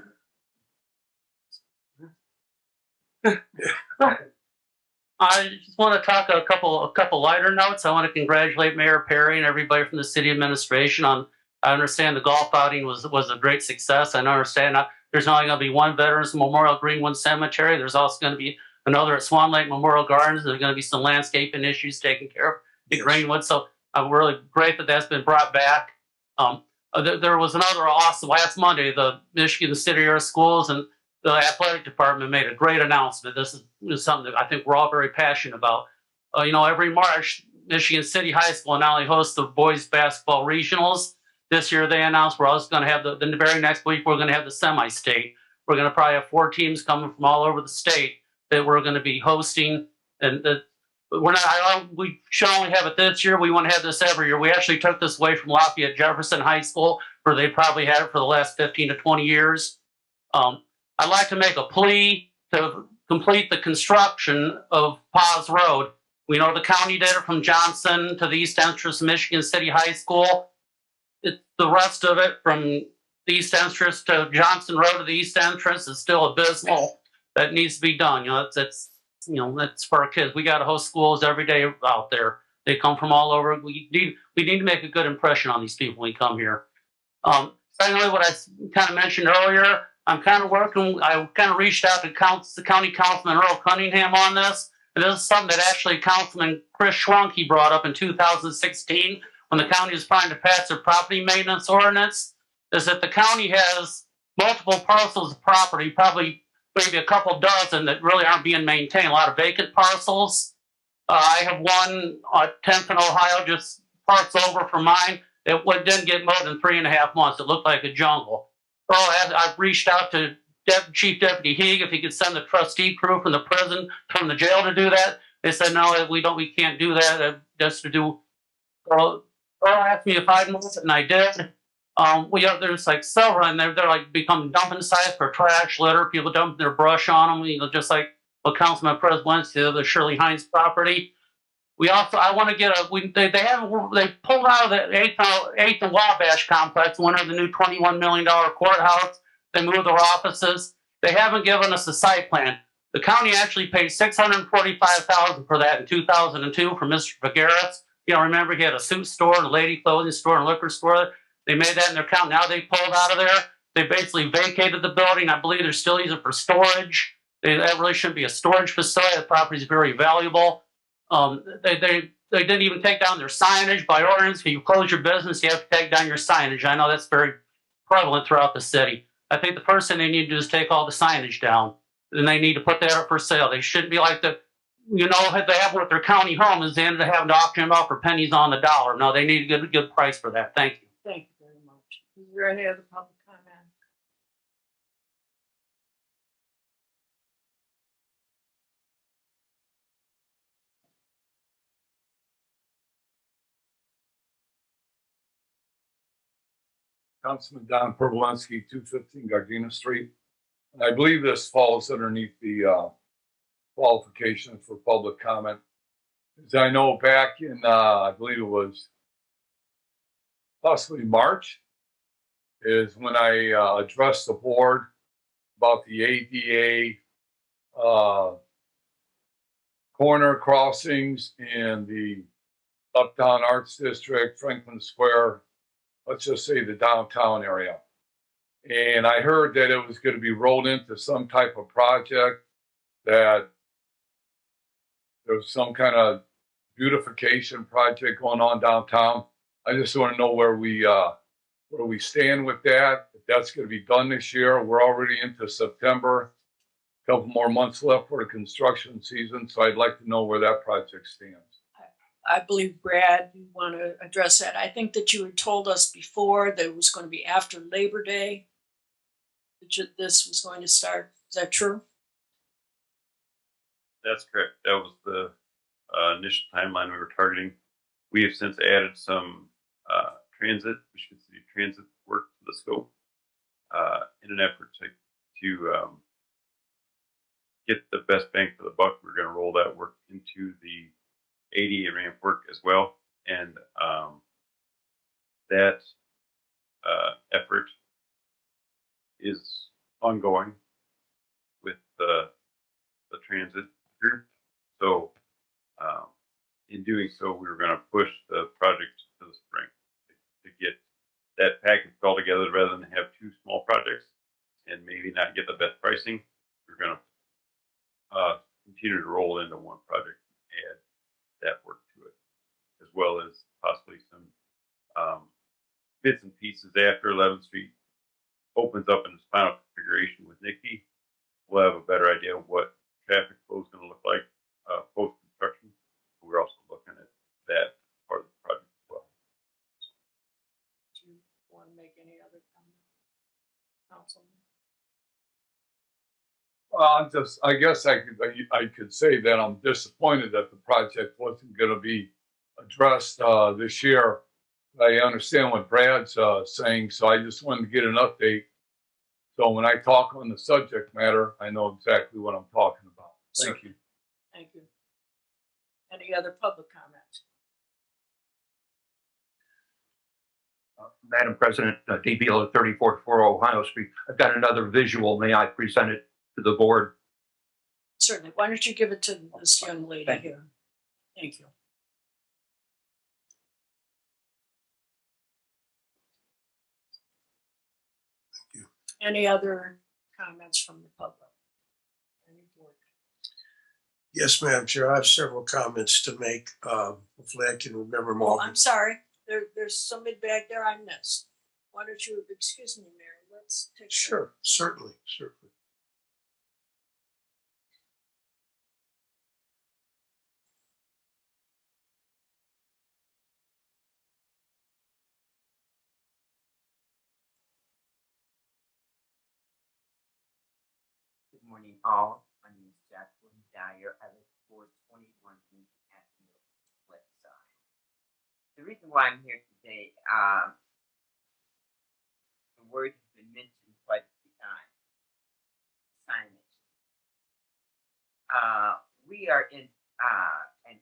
just want to talk a couple lighter notes. I want to congratulate Mayor Perry and everybody from the city administration on. I understand the golf outing was a great success. I understand there's not only going to be one Veterans Memorial Greenwood Cemetery. There's also going to be another at Swan Lake Memorial Gardens. There's going to be some landscaping issues taken care of at Greenwood. So I'm really great that that's been brought back. There was another awesome last Monday. The Michigan City Area Schools and the athletic department made a great announcement. This is something that I think we're all very passionate about. Every March, Michigan City High School not only hosts the boys basketball regionals. This year they announced we're also going to have the very next week we're going to have the semi-state. We're going to probably have 4 teams coming from all over the state that we're going to be hosting. And we should only have it this year. We want to have this every year. We actually took this away from Lafayette Jefferson High School, where they probably had it for the last 15 to 20 years. I'd like to make a plea to complete the construction of Paz Road. We know the county did it from Johnson to the east entrance of Michigan City High School. The rest of it from the east entrance to Johnson Road to the east entrance is still abysmal. That needs to be done. That's for our kids. We got to host schools every day out there. They come from all over. We need to make a good impression on these people when we come here. Secondly, what I kind of mentioned earlier, I kind of reached out to the county councilman Earl Cunningham on this. And this is something that actually Councilman Chris Schwanke brought up in 2016 when the county was trying to pass their property maintenance ordinance, is that the county has multiple parcels of property, probably maybe a couple dozen that really aren't being maintained, a lot of vacant parcels. I have one on 10th in Ohio, just parts over from mine. It didn't get mowed in 3.5 months. It looked like a jungle. So I've reached out to Chief Deputy Heeg if he could send the trustee crew from the prison, from the jail to do that. They said, no, we can't do that. Just to do. Earl asked me if I'd move it, and I did. There's like several, and they're like become dumping sites for trash, litter. People dump their brush on them. Just like what Councilman Perez went to the Shirley Hines property. I want to get they pulled out of the 8th and Wabash complex, one of the new $21 million courthouse. They moved their offices. They haven't given us a site plan. The county actually paid $645,000 for that in 2002 for Mr. Figueres. Remember he had a suit store and a lady clothing store and liquor store. They made that in their account. Now they pulled out of there. They basically vacated the building. I believe they're still using it for storage. That really shouldn't be a storage facility. The property is very valuable. They didn't even take down their signage by ordinance. If you close your business, you have to take down your signage. I know that's very prevalent throughout the city. I think the first thing they need to do is take all the signage down. And they need to put that up for sale. They shouldn't be like they have with their county home is they ended up having to auction it off for pennies on the dollar. No, they need to get a good price for that. Thank you. Thank you very much. Is there any other public comment? Councilman Don Pervolensky, 215 Gardena Street. And I believe this falls underneath the qualification for public comment. As I know, back in, I believe it was possibly March, is when I addressed the board about the ADA corner crossings in the Uptown Arts District, Franklin Square, let's just say the downtown area. And I heard that it was going to be rolled into some type of project, that there was some kind of beautification project going on downtown. I just want to know where we stand with that. If that's going to be done this year, we're already into September. Couple more months left for the construction season, so I'd like to know where that project stands. I believe, Brad, you want to address that. I think that you had told us before that it was going to be after Labor Day. This was going to start. Is that true? That's correct. That was the initial timeline we were targeting. We have since added some Michigan City Transit work to the scope in an effort to get the best bang for the buck. We're going to roll that work into the ADA ramp work as well. And that effort is ongoing with the transit group. So in doing so, we were going to push the project to the spring to get that package all together rather than have two small projects and maybe not get the best pricing. We're going to continue to roll into one project and add that work to it, as well as possibly some bits and pieces after 11th Street opens up in its final configuration with Nicky. We'll have a better idea of what traffic flow is going to look like post-construction. We're also looking at that part of the project as well. Do you want to make any other comment, Councilman? Well, I guess I could say that I'm disappointed that the project wasn't going to be addressed this year. I understand what Brad's saying, so I just wanted to get an update. So when I talk on the subject matter, I know exactly what I'm talking about. Thank you. Thank you. Any other public comments? Madam President, DBL 3440 Ohio Street. I've got another visual. May I present it to the board? Certainly. Why don't you give it to this young lady Thank you. here? Thank you. Any other comments from the public? Any board? Yes, Madam Chair, I have several comments to make. Hopefully I can remember them Oh, all. I'm sorry. There's somebody back there I missed. Why don't you, excuse me, Mary, let's take. Sure, certainly. Good morning, all. My name is Jacqueline Dyer. I live at 421 Avenue, West Side. The reason why I'm here today, the word has been mentioned quite a few times. Signage. We are in, and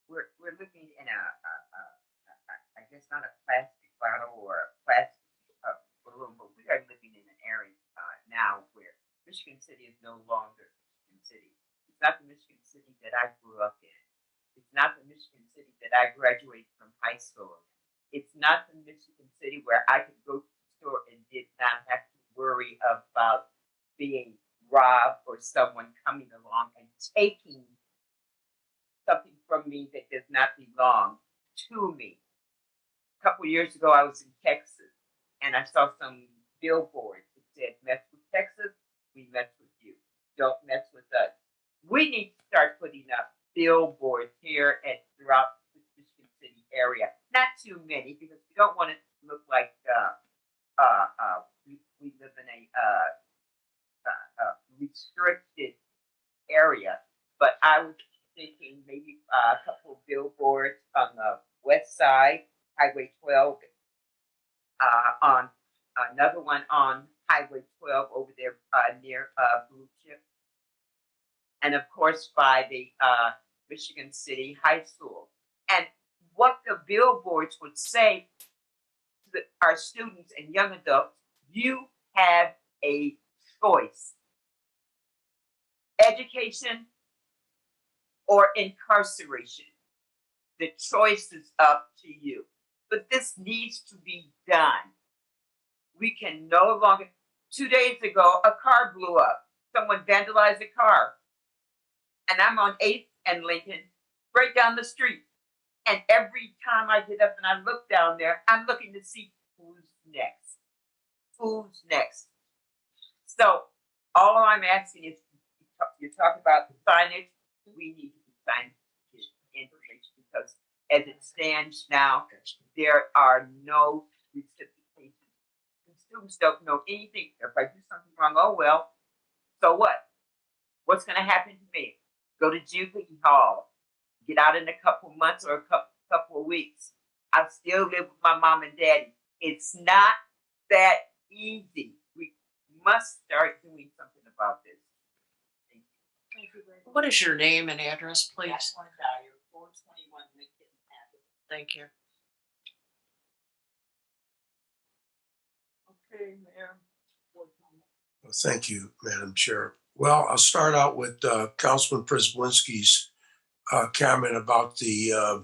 we're looking in I guess not a plastic bottle or a plastic balloon, but we are living in an area now where Michigan City is no longer Michigan City. It's not the Michigan City that I grew up in. It's not the Michigan City that I graduated from high school. It's not the Michigan City where I could go to the store and did not have to worry about being robbed or someone coming along and taking something from me that does not belong to me. A couple years ago, I was in Texas and I saw some billboards that said, "Mess with Texas, we mess with you. Don't mess with us." We need to start putting up billboards here and throughout the Michigan City area. Not too many, because we don't want it to look like we live in a restricted area. But I was thinking maybe a couple of billboards on the west side, Highway 12, on another one on Highway 12 over there near Blue Chip, and of course by the Michigan City High School. And what the billboards would say to our students and young adults: you have a choice. Education or incarceration. The choice is up to you. But this needs to be done. We can no longer. 2 days ago, a car blew up. Someone vandalized a car. And I'm on 8th and Lincoln, right down the street. And every time I get up and I look down there, I'm looking to see who's next. Who's next? So all I'm asking is, you talk about the signage, we need to sign information because as it stands now, there are no reciprocations. The students don't know anything. If I do something wrong, oh well, so what? What's gonna happen to me? Go to Jubilee Hall, get out in a couple months or a couple of weeks. I still live with my mom and daddy. It's not that easy. We must start doing something about this. What is your name and address, please? 421 Lincoln Avenue. Thank you. Okay, Mayor. Well, thank you, Madam Chair. Well, I'll start out with Councilman Przybylski's comment about the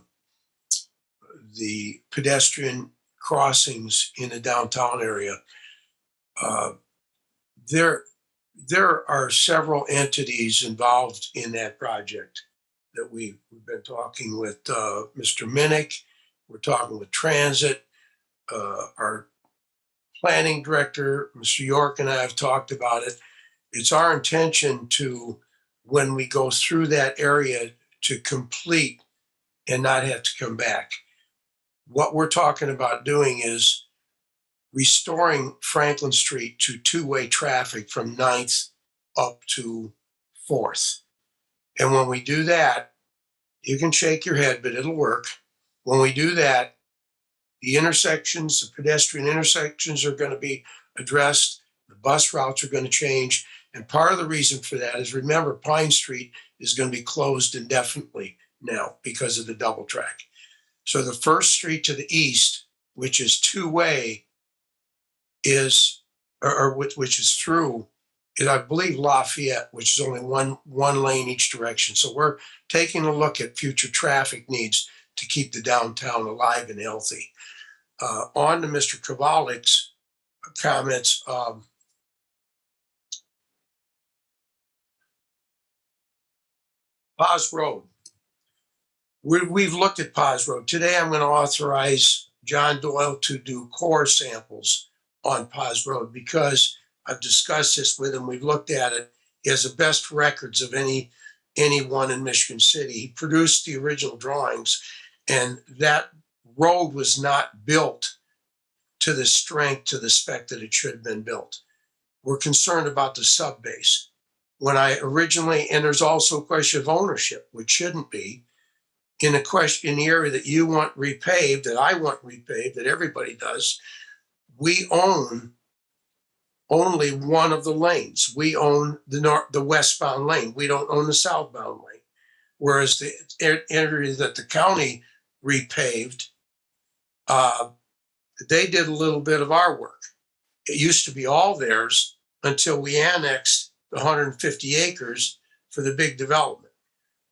pedestrian crossings in the downtown area. There are several entities involved in that project that we've been talking with Mr. Minnick. We're talking with Transit. Our planning director, Mr. York, and I have talked about it. It's our intention to, when we go through that area, to complete and not have to come back. What we're talking about doing is restoring Franklin Street to two-way traffic from 9th up to 4th. And when we do that, you can shake your head, but it'll work. When we do that, the intersections, the pedestrian intersections are going to be addressed. The bus routes are going to change. And part of the reason for that is, remember, Pine Street is going to be closed indefinitely now because of the double track. So the first street to the east, which is two-way, which is through, is I believe Lafayette, which is only one lane each direction. So we're taking a look at future traffic needs to keep the downtown alive and healthy. On to Mr. Kowalek's comments. Paz Road. We've looked at Paz Road. Today I'm going to authorize John Doyle to do core samples on Paz Road because I've discussed this with him. We've looked at it. He has the best records of anyone in Michigan City. He produced the original drawings, and that road was not built to the strength, to the spec that it should have been built. We're concerned about the subbase. When I originally, and there's also a question of ownership, which shouldn't be, in the area that you want repaved, that I want repaved, that everybody does, we own only one of the lanes. We own the westbound lane. We don't own the southbound lane. Whereas the area that the county repaved, they did a little bit of our work. It used to be all theirs until we annexed the 150 acres for the big development.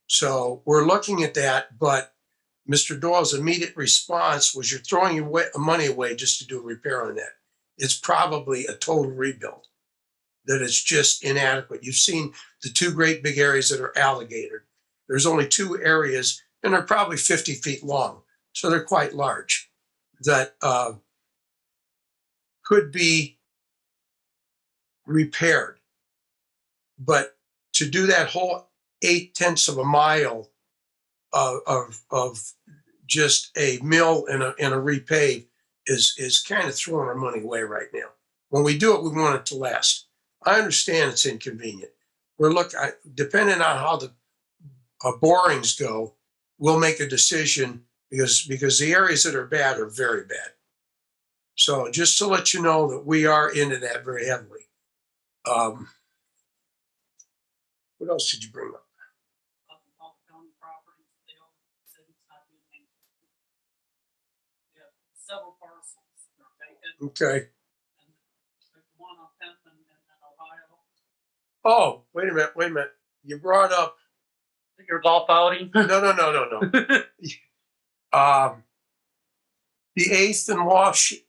So we're looking at that, but Mr. Doyle's immediate response was, you're throwing your money away just to do a repair on that. It's probably a total rebuild, that it's just inadequate. You've seen the two great big areas that are alligator. There's only two areas, and they're probably 50 feet long, so they're quite large, that could be repaired. But to do that whole 0.8 of a mile of just a mill and a repave is kind of throwing our money away right now. When we do it, we want it to last. I understand it's inconvenient. Depending on how the borings go, we'll make a decision because the areas that are bad are very bad. So just to let you know that we are into that very heavily. What else did you bring up? Several parcels. Okay. Oh, wait a minute. You brought up your golf outing? No. The 8th and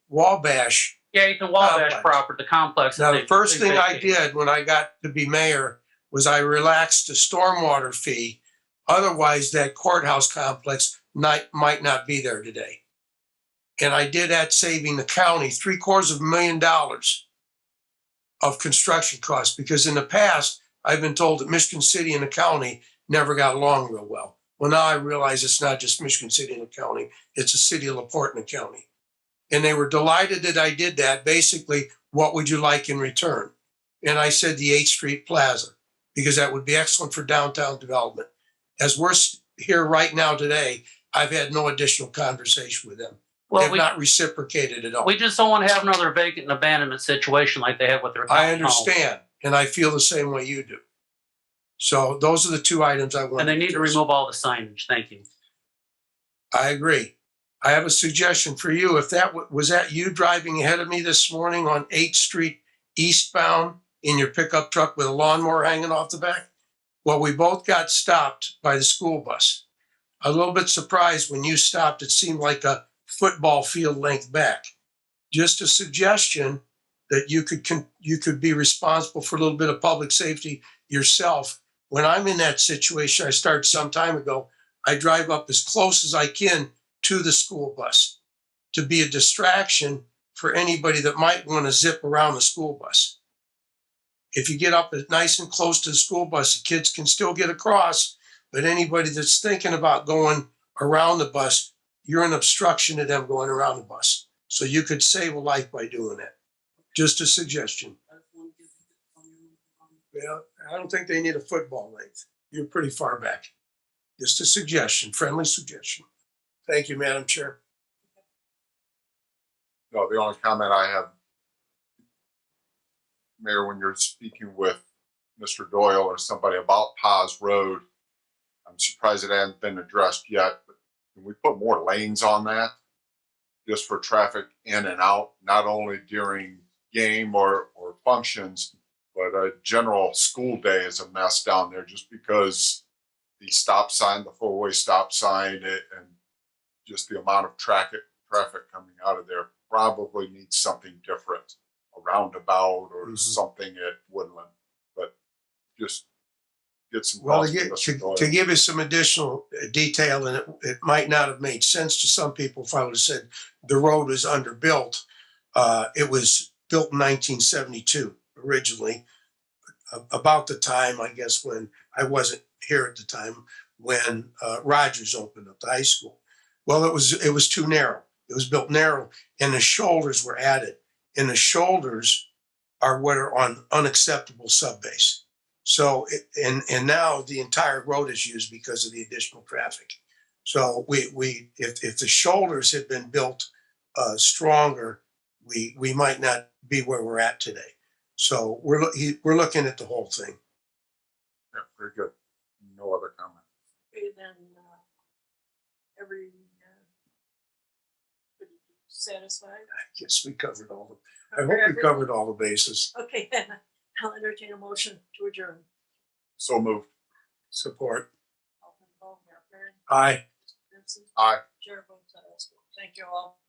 Wabash. Yeah, 8th and Wabash complex. property, the complex. Now, the first thing I did when I got to be mayor was I relaxed the stormwater fee. Otherwise, that courthouse complex might not be there today. And I did that saving the county $750,000 of construction costs, because in the past, I've been told that Michigan City and the county never got along real well. Well, now I realize it's not just Michigan City and the county, it's the city of LaPorte and the county. And they were delighted that I did that. Basically, what would you like in return? And I said the 8th Street Plaza, because that would be excellent for downtown development. As we're here right now today, I've had no additional conversation with them. Well, They've not reciprocated at all. We just don't want to have another vacant and abandonment situation like they have with their. I town hall. understand, and I feel the same way you do. So those are the two items I want. And they need to remove all the signage. Thank you. I agree. I have a suggestion for you. If that was that you driving ahead of me this morning on 8th Street eastbound in your pickup truck with a lawnmower hanging off the back? Well, we both got stopped by the school bus. A little bit surprised when you stopped. It seemed like a football field length back. Just a suggestion that you could be responsible for a little bit of public safety yourself. When I'm in that situation, I started some time ago, I drive up as close as I can to the school bus to be a distraction for anybody that might want to zip around the school bus. If you get up nice and close to the school bus, the kids can still get across, but anybody that's thinking about going around the bus, you're an obstruction to them going around the bus. So you could save a life by doing that. Just a suggestion. Yeah, I don't think they need a football length. You're pretty far back. Just a suggestion, friendly suggestion. Thank you, Madam Chair. No, the only comment I have, Mayor, when you're speaking with Mr. Doyle or somebody about Paz Road, I'm surprised it hasn't been addressed yet, but can we put more lanes on that? Just for traffic in and out, not only during game or functions, but a general school day is a mess down there just because the stop sign, the four-way stop sign, and just the amount of traffic coming out of there probably needs something different, a roundabout or something at Woodland, but just get some. Well, thoughts from Mr. Doyle. to give you some additional detail, and it might not have made sense to some people if I would have said the road is underbuilt. It was built in 1972 originally, about the time, I guess, when I wasn't here at the time, when Rogers opened up the high school. Well, it was too narrow. It was built narrow, and the shoulders were added. And the are what are on unacceptable subbase. So, and now the entire road is used because of the additional traffic. So if the shoulders had been built stronger, we might not be where we're at today. So we're looking at the whole thing. Yeah, very good. No other comment. Okay, then, satisfied? I guess we covered all I hope we covered all the bases. Okay, then I'll entertain a motion to adjourn. So moved. Support. Alderman Ball, Mayor Perry, Aye. Vincent, Aye. Chair votes aye also. Thank you all.